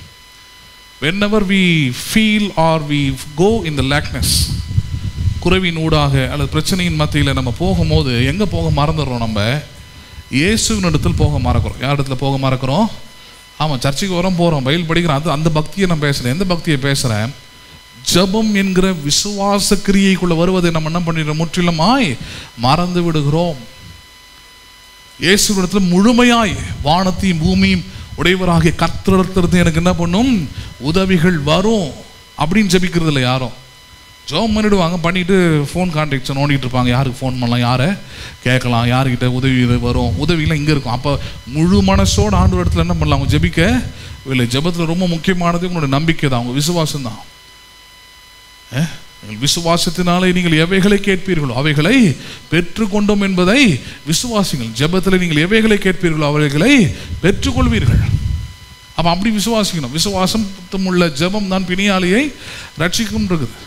whenever we feel or we go in the lackness, குறைவின் ஊடாக அல்லது பிரச்சனையின் மத்தியில் நம்ம போகும்போது எங்கே போக மறந்துடுறோம்? நம்ம இயேசுவின் இடத்தில் போக மறக்கிறோம். யார் இடத்துல போக மறக்கிறோம்? ஆமாம், சர்ச்சுக்கு வரோம், போகிறோம், பைபிள் படிக்கிறோம். அந்த பக்தியை நான் பேசுகிறேன். எந்த பக்தியை பேசுகிறேன்? ஜபம் என்கிற விசுவாச கிரியைக்குள்ளே வருவதை நம்ம என்ன பண்ணிடுறோம்? முற்றிலுமாய் மறந்து விடுகிறோம். இயேசுவிடத்தில் முழுமையாய் வானத்தையும் பூமியும் உடையவராகிய கர்த்தரிடத்திலிருந்து எனக்கு என்ன பண்ணும்? உதவிகள் வரும் அப்படின்னு ஜபிக்கிறது இல்லை யாரும். ஜபம் பண்ணிடுவாங்க, பண்ணிட்டு ஃபோன் கான்டாக்ட்ஸை நோண்டிகிட்டு இருப்பாங்க. யாருக்கு ஃபோன் பண்ணலாம், யாரை கேட்கலாம், யாருக்கிட்ட உதவி வரும், உதவியெல்லாம் இங்கே இருக்கும். அப்போ முழு மனசோட ஆண்டு இடத்துல என்ன பண்ணலாம்? அவங்க ஜபிக்க இல்லை. ஜபத்தில் ரொம்ப முக்கியமானது உங்களோட நம்பிக்கை தான், அவங்க விசுவாசம் தான். விசுவாசத்தினாலே நீங்கள் எவைகளை கேட்பீர்களோ அவைகளை பெற்றுக்கொண்டோம் என்பதை விசுவாசிங்கள். ஜெபத்தில் நீங்கள் எவைகளை கேட்பீர்களோ அவைகளை பெற்றுக்கொள்வீர்கள். அப்போ அப்படி விசுவாசிக்கணும். விசுவாசம் உள்ள ஜெபம் தான் பிணியாளியை ரட்சிக்கும் இருக்குது.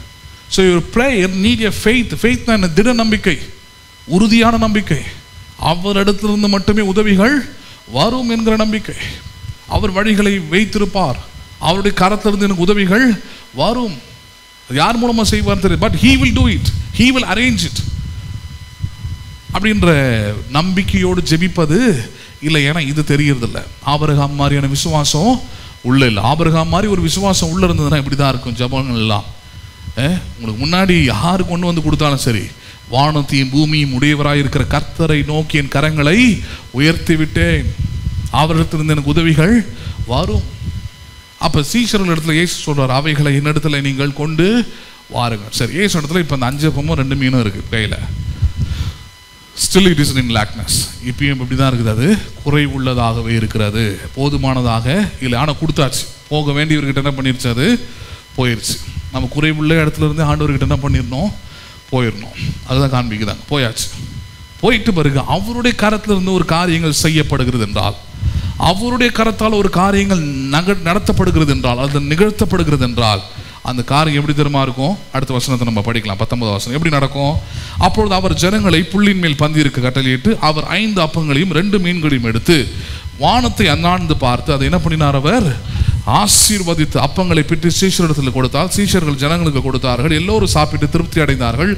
So your prayer need a faith. Faith na திட நம்பிக்கை, உறுதியான நம்பிக்கை. அவரிடத்திலிருந்து மட்டுமே உதவிகள் வரும் என்கிற நம்பிக்கை. அவர் வழிகளை வைத்திருப்பார், அவருடைய கரத்திலிருந்து எனக்கு உதவிகள் வரும். யார் மூலமா செய்வார் தெரியும், but he will do it, he will arrange it அப்படின்ற நம்பிக்கையோடு ஜெபிப்பது இல்லை. ஏன்னா இது தெரியறதில்ல. ஆபிரகாம் மாதிரியான விசுவாசம் உள்ள இல்லை. ஆபிரகாம் மாதிரி ஒரு விசுவாசம் உள்ள இருந்ததுன்னா இப்படி தான் இருக்கும் ஜெபங்கள் எல்லாம். உங்களுக்கு முன்னாடி யாரு கொண்டு வந்து கொடுத்தாலும் சரி, வானத்தையும் பூமியும் உடையவராய் இருக்கிற கர்த்தரை நோக்கி என் கரங்களை உயர்த்தி விட்டேன், அவரிடத்திலிருந்து எனக்கு உதவிகள் வரும். அப்ப சீஷர்கள் இடத்துல இயேசு சொல்றார், அவைகளை என்னிடத்துல நீங்கள் கொண்டு வாருங்கள். சரி, இயேசு இடத்துல இப்ப அந்த 5 அப்பமும் 2 மீனும் இருக்கு கையில. Still it is in lackness. இப்பயும் இப்படிதான் இருக்குது, அது குறை உள்ளதாகவே இருக்கிறது, போதுமானதாக இல்லை. ஆனால் கொடுத்தாச்சு, போக வேண்டியவர்கிட்ட என்ன பண்ணிருச்சு, அது போயிருச்சு. நம்ம குறைவுள்ள இடத்துல இருந்து ஆண்டவர்கிட்ட என்ன பண்ணிடணும், போயிடணும். அதுதான் காண்பிக்குதாங்க. போயாச்சு. போயிட்டு பிறகு அவருடைய கரத்துல இருந்து ஒரு காரியங்கள் செய்யப்படுகிறது என்றால், அவருடைய கரத்தால் ஒரு காரியங்கள் நடத்தப்படுகிறது என்றால், அது நிகழ்த்தப்படுகிறது என்றால், அந்த காரியம் எப்படி தெரியுமா இருக்கும்? அடுத்த வசனத்தை நம்ம படிக்கலாம். 19வது வசனம் எப்படி நடக்கும்? அப்பொழுது அவர் ஜனங்களை புல்லின் மேல் பந்தியிருக்க கட்டளையிட்டு அவர் 5 அப்பங்களையும் 2 மீன்களையும் எடுத்து வானத்தை அண்ணாந்து பார்த்து அதை என்ன பண்ணினார், அவர் ஆசீர்வதித்து அப்பங்களை பிட்டு சீஷரிடத்தில் கொடுத்தால் சீஷர்கள் ஜனங்களுக்கு கொடுத்தார்கள். எல்லோரும் சாப்பிட்டு திருப்தி அடைந்தார்கள்.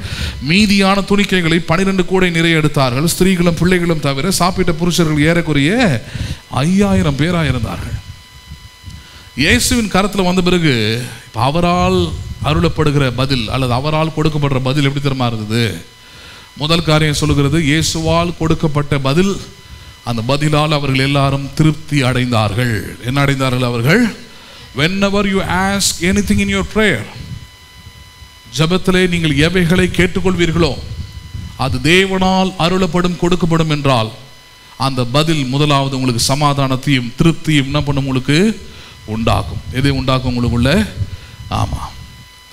மீதியான துணிக்கைகளை 12 கூடை நிறைய எடுத்தார்கள். ஸ்திரீகளும் பிள்ளைகளும் தவிர சாப்பிட்ட புருஷர்கள் ஏறக்குறைய 5000 பேராக இருந்தார்கள். இயேசுவின் கரத்தில் வந்த பிறகு அவரால் அருளப்படுகிற பதில் அல்லது அவரால் கொடுக்கப்படுற பதில் எப்படி தெரியுமா இருந்தது? முதல் காரியம் சொல்லுகிறது, இயேசுவால் கொடுக்கப்பட்ட பதில். அந்த பதிலால் அவர்கள் எல்லாரும் திருப்தி அடைந்தார்கள். என்ன அடைந்தார்கள் அவர்கள்? whenever you ask anything in your prayer, ஜெபத்திலே நீங்கள் எவைகளை கேட்டுக்கொள்வீர்களோ அது தேவனால் அருளப்படும், கொடுக்கப்படும் என்றால் அந்த பதில் முதலாவது உங்களுக்கு சமாதானத்தையும் திருப்தியும் என்ன பண்ணும், உங்களுக்கு உண்டாக்கும். எதை உண்டாக்கும் உங்களுக்குள்ள? ஆமா.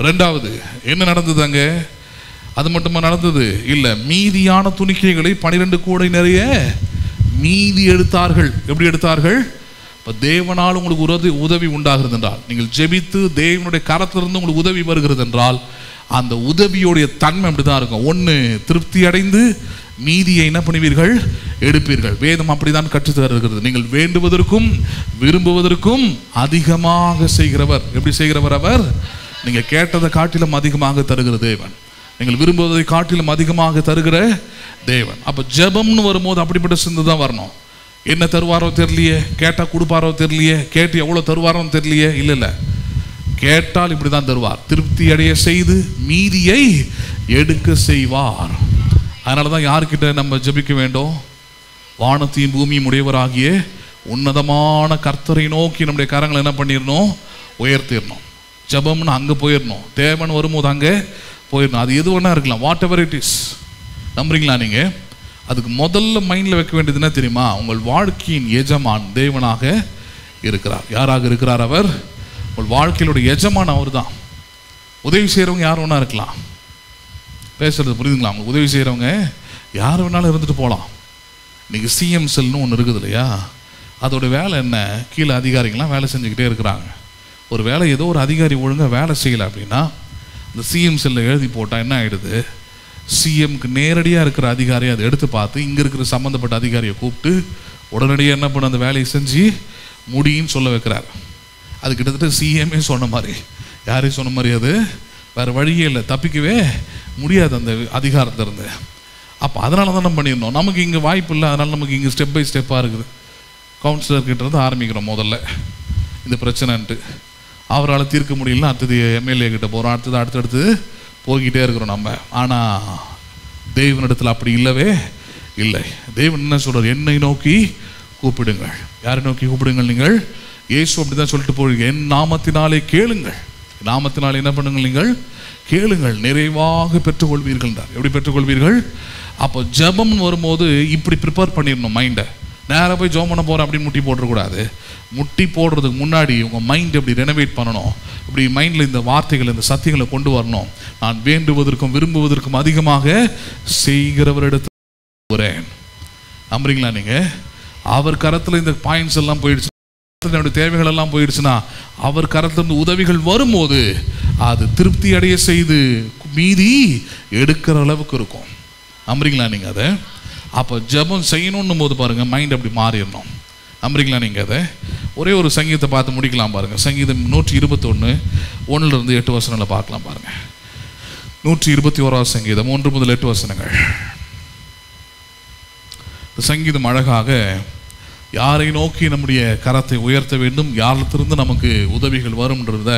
ரெண்டாவது என்ன நடந்தது அங்க? அது மட்டுமா நடந்தது இல்ல, மீதியான துணிக்கைகளை 12 கூடை நிறைய மீதி எடுத்தார்கள். எப்படி எடுத்தார்கள்? இப்ப தேவனால் உங்களுக்கு உதவி உண்டாகிறது என்றால், நீங்கள் ஜெபித்து தேவனுடைய கரத்திலிருந்து உங்களுக்கு உதவி வருகிறது என்றால், அந்த உதவியுடைய தன்மை அப்படிதான் இருக்கும். ஒன்று, திருப்தி அடைந்து மீதியை என்ன பண்ணுவீர்கள், எடுப்பீர்கள். வேதம் அப்படிதான் கற்றுத் தருகிறது. நீங்கள் வேண்டுவதற்கும் விரும்புவதற்கும் அதிகமாக செய்கிறவர். எப்படி செய்கிறவர் அவர்? நீங்க கேட்டதை காட்டிலும் அதிகமாக தருகிற தேவன், நீங்கள் விரும்புவதை காட்டிலும் அதிகமாக தருகிற தேவன். அப்ப ஜெபம்னு வரும்போது அப்படிப்பட்ட சிந்தை தான் வரணும். என்ன தருவாரோ தெரியலையே, கேட்டா கொடுப்பாரோ தெரியலையே, கேட்டு எவ்வளவு தருவாரோ தெரியலையே. இல்ல, கேட்டால் இப்படிதான் தருவார். திருப்தி அடைய செய்து மீதியை எடுக்க செய்வார். அதனாலதான் யாருக்கிட்ட நம்ம ஜெபிக்க வேண்டும்? வானத்தையும் பூமியும் உடையவராகிய உன்னதமான கர்த்தரை நோக்கி நம்முடைய கரங்களை என்ன பண்ணிடணும், உயர்த்திடணும். ஜெபம்னு அங்க போயிடணும். தேவன் வரும்போது அங்க போயிடணும். அது எது வேணா இருக்கலாம், வாட் எவர் இட் இஸ். நம்புறீங்களா நீங்க? அதுக்கு முதல்ல மைண்ட்ல வைக்க வேண்டியது என்ன தெரியுமா? உங்கள் வாழ்க்கையின் எஜமான் தேவனாக இருக்கிறார். யாராக இருக்கிறார் அவர்? உங்கள் வாழ்க்கையிலுடைய எஜமான் அவர் தான். உதவி செய்யறவங்க யார் வேணா இருக்கலாம். பேசுறது புரியுதுங்களா? உங்களுக்கு உதவி செய்யறவங்க யார் வேணாலும் இருந்துட்டு போகலாம். இன்னைக்கு சிஎம் செல்னு ஒன்று இருக்குது இல்லையா? அதோட வேலை என்ன? கீழே அதிகாரிகள்லாம் வேலை செஞ்சுக்கிட்டே இருக்கிறாங்க. ஒரு வேலை ஏதோ ஒரு அதிகாரி ஒழுங்காக வேலை செய்யலை அப்படின்னா இந்த சிஎம் செல்லில் எழுதி போட்டால் என்ன ஆகிடுது? சிஎம்க்கு நேரடியாக இருக்கிற அதிகாரி அதை எடுத்து பார்த்து இங்கே இருக்கிற சம்மந்தப்பட்ட அதிகாரியை கூப்பிட்டு உடனடியாக என்ன பண்ண அந்த வேலையை செஞ்சு முடின்னு சொல்ல வைக்கிறார். அது கிட்டத்தட்ட சிஎம்ஏ சொன்ன மாதிரி, யாரையும் சொன்ன மாதிரி, அது வேறு வழியே இல்லை, தப்பிக்கவே முடியாது அந்த அதிகாரத்திலிருந்து. அப்போ அதனால தான் நம்ம பண்ணிடணும். நமக்கு இங்கே வாய்ப்பு இல்லை, அதனால் நமக்கு இங்கே ஸ்டெப் பை ஸ்டெப்பாக இருக்குது. கவுன்சிலர்கிட்ட இருந்து ஆரம்பிக்கிறோம் முதல்ல இந்த பிரச்சனைன்ட்டு. அவரால் தீர்க்க முடியலன்னா அடுத்தது எம்எல்ஏ கிட்ட போகிறோம், அடுத்தடுத்து போய்கிட்டே இருக்கிறோம் நம்ம. ஆனால் தேவனிடத்தில் அப்படி இல்லவே இல்லை. தேவன் என்ன சொல்கிறார்? என்னை நோக்கி கூப்பிடுங்கள். யாரை நோக்கி கூப்பிடுங்கள்? நீங்கள் இயேசு அப்படி தான் சொல்லிட்டு போறீங்க. என் நாமத்தினாலே கேளுங்கள். நாமத்தினாலே என்ன பண்ணுங்கள்? நீங்கள் கேளுங்கள், நிறைவாக பெற்றுக்கொள்வீர்கள். எப்படி பெற்றுக்கொள்வீர்கள்? அப்போ ஜெபம் வரும்போது இப்படி ப்ரிப்பேர் பண்ணிடணும் மைண்டை. நேராக போய் ஜெபம் பண்ண போகிறேன் அப்படின்னு முட்டி போட்டுறக்கூடாது. முட்டி போடுறதுக்கு முன்னாடி உங்கள் மைண்ட் எப்படி ரெனோவேட் பண்ணணும், இப்படி மைண்டில் இந்த வார்த்தைகள் இந்த சத்தியங்களை கொண்டு வரணும். நான் வேண்டுவதற்கும் விரும்புவதற்கும் அதிகமாக செய்கிறவரிடத்தில் போகிறேன். நம்புறீங்களா நீங்கள்? அவர் கரத்தில் இந்த பாயிண்ட்ஸ் எல்லாம் போயிடுச்சு, என்னுடைய தேவைகள் எல்லாம் போயிடுச்சுன்னா அவர் கரத்திலிருந்து உதவிகள் வரும்போது அது திருப்தி அடைய செய்து மீதி எடுக்கிற அளவுக்கு இருக்கும். நம்புறீங்களா நீங்க அதை? அப்போ ஜெபம் செய்யணும்னு போது பாருங்க மைண்ட் அப்படி மாறிடணும். நம்புறீங்களா நீங்க அதை? ஒரே ஒரு சங்கீதத்தை பார்த்து முடிக்கலாம் பாருங்க. சங்கீதம் 121 1 8 வசனங்களை பார்க்கலாம் பாருங்க. 121 சங்கீதம் 1 முதல் 8 வசனங்கள். சங்கீதம் அழகாக யாரை நோக்கி நம்முடைய கரத்தை உயர்த்த வேண்டும், யாரிடத்திலிருந்து நமக்கு உதவிகள் வரும்ன்றத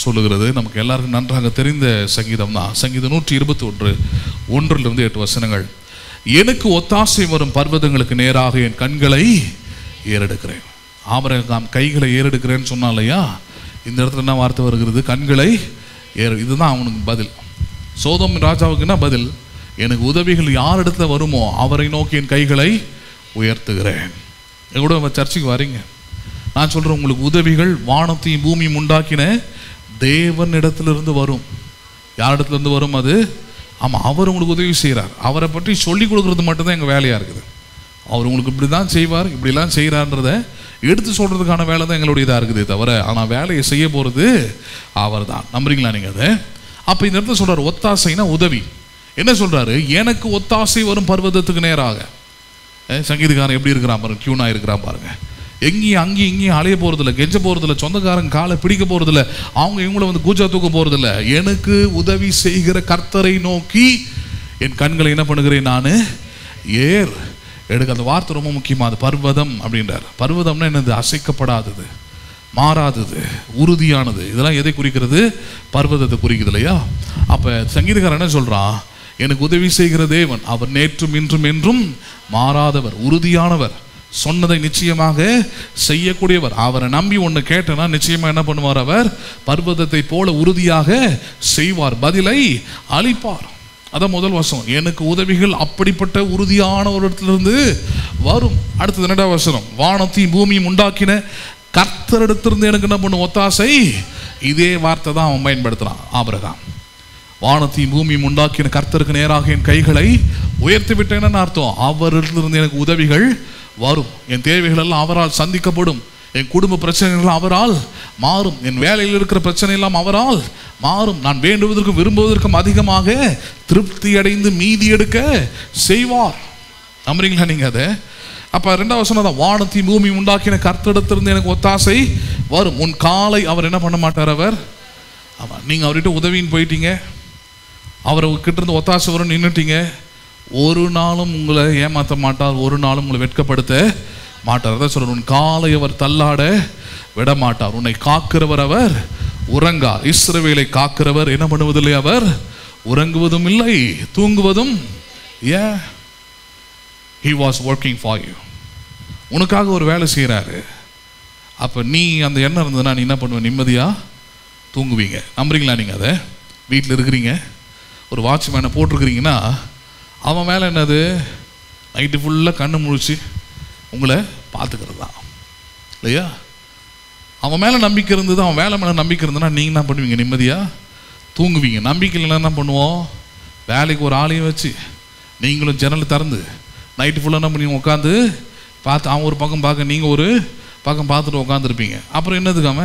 சொல்லுகிறது. நமக்கு எல்லாருக்கும் நன்றாக தெரிந்த சங்கீதம் தான். சங்கீதம் 121 1 8 வசனங்கள். எனக்கு ஒத்தாசை வரும் பர்வதங்களுக்கு நேராக என் கண்களை ஏறெடுக்கிறேன். ஆபிரகாம் கைகளை ஏறெடுக்கிறேன்னு சொன்னா இல்லையா, இந்த இடத்துல என்ன வார்த்தை வருகிறது? கண்களை இதுதான் அவனுக்கு பதில். சோதோம் ராஜாவுக்கு என்ன பதில்? எனக்கு உதவிகள் யார் இடத்துல வருமோ அவரை நோக்கி என் கைகளை உயர்த்துகிறேன். எங்கூட சர்ச்சைக்கு வரீங்க, நான் சொல்றேன் உங்களுக்கு உதவிகள் வானத்தையும் பூமியும் உண்டாக்கின தேவன் இடத்திலிருந்து வரும். யார் இடத்துல இருந்து வரும் அது? ஆமாம், அவர் உங்களுக்கு உதவி செய்கிறார். அவரை பற்றி சொல்லி கொடுக்கறது மட்டும்தான் எங்கள் வேலையாக இருக்குது. அவர் உங்களுக்கு இப்படி தான் செய்வார், இப்படிலாம் செய்கிறான்றதை எடுத்து சொல்கிறதுக்கான வேலை தான் எங்களுடைய இதாக இருக்குதே தவிர, ஆனால் வேலையை செய்ய போகிறது அவர் தான். நம்புறீங்களா நீங்கள் அதை? அப்போ இந்த இடத்துல சொல்கிறார் ஒத்தாசைனா உதவி. என்ன சொல்கிறாரு? எனக்கு ஒத்தாசை வரும் பர்வதத்துக்கு நேராக. சங்கீதக்காரன் எப்படி இருக்கிறான் பாருங்க, கியூனாக இருக்கிறான் பாருங்க. எங்கேயும் அங்கேயும் இங்கேயும் அலைய போகிறதில்ல, கெஞ்ச போகிறதில்ல, சொந்தக்காரங்க காலை பிடிக்க போகிறதில்ல, அவங்க இவங்கள வந்து கூச்சா தூக்க போகிறதில்ல. எனக்கு உதவி செய்கிற கர்த்தரை நோக்கி என் கண்களை என்ன பண்ணுகிறேன் நான் எடுக்க. அந்த வார்த்தை ரொம்ப முக்கியமாக. அது பர்வதம் அப்படின்றார். பர்வதம்னா என்னது? அசைக்கப்படாதது, மாறாதது, உறுதியானது. இதெல்லாம் எதை குறிக்கிறது? பர்வதத்தை குறிக்குது இல்லையா? அப்போ சங்கீதக்காரன் என்ன சொல்கிறான்? எனக்கு உதவி செய்கிற தேவன் அவர் நேற்றும் இன்றும் என்றும் மாறாதவர், உறுதியானவர், சொன்னதை நிச்சயமாக செய்யக்கூடியவர். அவரை நம்பி ஒன்று கேட்டனா நிச்சயமாக என்ன பண்ணுவார்? அவர் பர்வதத்தை போல உறுதியாக செய்வார், பதிலை அளிப்பார். அதான் முதல் வசனம். எனக்கு உதவிகள் அப்படிப்பட்ட உறுதியான ஒரு இடத்திலிருந்து வரும். அடுத்தது 2வது வசனம். வானத்தையும் பூமியும் உண்டாக்கின கர்த்தரிடத்திலிருந்து எனக்கு என்ன பண்ணும்? ஒத்தாசை. இதே வார்த்தை தான் அவன் பயன்படுத்துறான் ஆபிரகாம். வானத்தையும் பூமியும் உண்டாக்கின கர்த்தருக்கு நேராக என் கைகளை உயர்த்தி விட்டேன்னு அர்த்தம். அவரிடத்திலிருந்து எனக்கு உதவிகள் வரும். என் தேவைகள் எல்லாம் அவரால் சந்திக்கப்படும். என் குடும்ப பிரச்சனைகள் அவரால் மாறும். என் வேலையில் இருக்கிற பிரச்சனை எல்லாம் அவரால் மாறும். நான் வேண்டுவதற்கும் விரும்புவதற்கும் அதிகமாக திருப்தி அடைந்து மீதி எடுக்க செய்வார். நம்புறீங்களா நீங்க அதை? அப்ப 2வது வசனம் தான். வானத்தையும் பூமியும் உண்டாக்கின கர்த்தரிடத்திலிருந்து எனக்கு ஒத்தாசை வரும். உன் காலை அவர் என்ன பண்ண மாட்டார்? அவர் ஆமா, நீங்க அவர்கிட்ட உதவின்னு போயிட்டீங்க, அவர்கிட்ட இருந்து ஒத்தாசை வரும் நின்றுட்டீங்க. ஒரு நாளும் உங்களை ஏமாற்ற மாட்டார், ஒரு நாளும் உங்களை வெட்கப்படுத்த மாட்டார். அதான் சொல்ற, உன் காலை அவர் தள்ளாட விட மாட்டார். உன்னை காக்கிறவர் அவர் உறங்கார். இஸ்ரவேலை காக்கிறவர் என்ன பண்ணுவதில்லை? அவர் உறங்குவதும் இல்லை, தூங்குவதும். ஏன்? He was working for you. உனக்காக ஒரு வேலை செய்கிறாரு. அப்போ நீ அந்த எண்ணம் இருந்ததுன்னா நீ என்ன பண்ணுவ? நிம்மதியாக தூங்குவீங்க. நம்புறீங்களா நீங்கள் அதை? வீட்டில் இருக்கிறீங்க, ஒரு வாட்ச்மேனை போட்டிருக்கிறீங்கன்னா அவன் மேலே என்னது? நைட்டு ஃபுல்லாக கண்ணு முழிச்சு உங்களை பார்த்துக்கிறது தான் இல்லையா? அவன் மேலே நம்பிக்கை இருந்தது, அவன் வேலை மேலே நம்பிக்கை இருந்ததுன்னா நீங்கள் என்ன பண்ணுவீங்க? நிம்மதியாக தூங்குவீங்க. நம்பிக்கை இல்லைன்னா என்ன பண்ணுவோம்? வேலைக்கு ஒரு ஆளையும் வச்சு நீங்களும் ஜன்னல் திறந்து நைட்டு ஃபுல்லாக என்ன பண்ணி உட்காந்து பார்த்து, அவன் ஒரு பக்கம் பார்க்க நீங்கள் ஒரு பக்கம் பார்த்துட்டு உட்காந்துருப்பீங்க. அப்புறம் என்னதுக்காம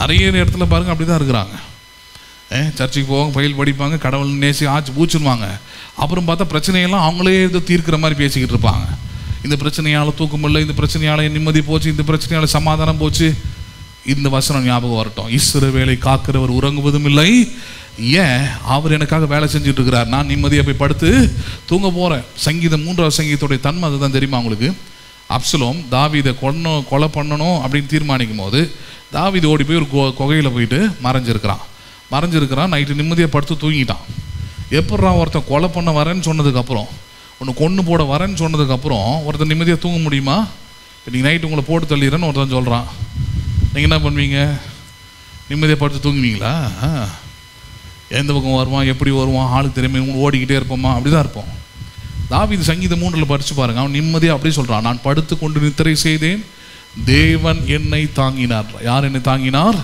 நிறைய இடத்துல பாருங்கள் அப்படி தான் இருக்கிறாங்க. சர்ச்சுக்கு போவாங்க, பயில் படிப்பாங்க, கடவுள் நேசி ஆச்சு பூச்சுருவாங்க. அப்புறம் பார்த்தா பிரச்சனையெல்லாம் அவங்களே இதை தீர்க்கிற மாதிரி பேசிக்கிட்டு இருப்பாங்க. இந்த பிரச்சனையால் தூக்கம் இல்லை, இந்த பிரச்சனையால் நிம்மதி போச்சு, இந்த பிரச்சனையால் சமாதானம் போச்சு. இந்த வசனம் ஞாபகம் வரட்டும். இஸ்ரவேலை காக்கிறவர் உறங்குவதும் இல்லை. ஏன்? அவர் எனக்காக வேலை செஞ்சுட்டு இருக்கிறார். நான் நிம்மதியாக போய் படுத்து தூங்க போகிறேன். சங்கீதம் 3வது சங்கீதத்துடைய தன்மை அதுதான். தெரியுமா உங்களுக்கு? அப்சலோம் தாவீதை கொலை பண்ணணும் அப்படின்னு தீர்மானிக்கும் போது தாவீது ஓடி போய் ஒரு குகையில் போயிட்டு மறைஞ்சிருக்கிறான். நைட்டு நிம்மதியாக படுத்து தூங்கிட்டான். எப்படா ஒருத்தன் கொலை பண்ண வரேன்னு சொன்னதுக்கப்புறம், ஒன்று கொன்று போட வரேன்னு சொன்னதுக்கப்புறம் ஒருத்தன் நிம்மதியாக தூங்க முடியுமா? நீங்கள் நைட்டு உங்களை போட்டு தள்ளிடுறேன்னு ஒருத்தன் சொல்கிறான். நீங்கள் என்ன பண்ணுவீங்க? நிம்மதியாக படுத்து தூங்குவீங்களா? எந்த பக்கம் வருவான், எப்படி வருவான், ஆளுக்கு தெரியுமா, ஓடிக்கிட்டே இருப்போமா? அப்படி தான் இருப்போம். தாவீது சங்கீதம் 3 படித்து பாருங்க. அவன் நிம்மதியாக அப்படி சொல்கிறான். நான் படுத்து கொண்டு நித்திரை செய்தேன், தேவன் என்னை தாங்கினார். யார் என்னை தாங்கினார்?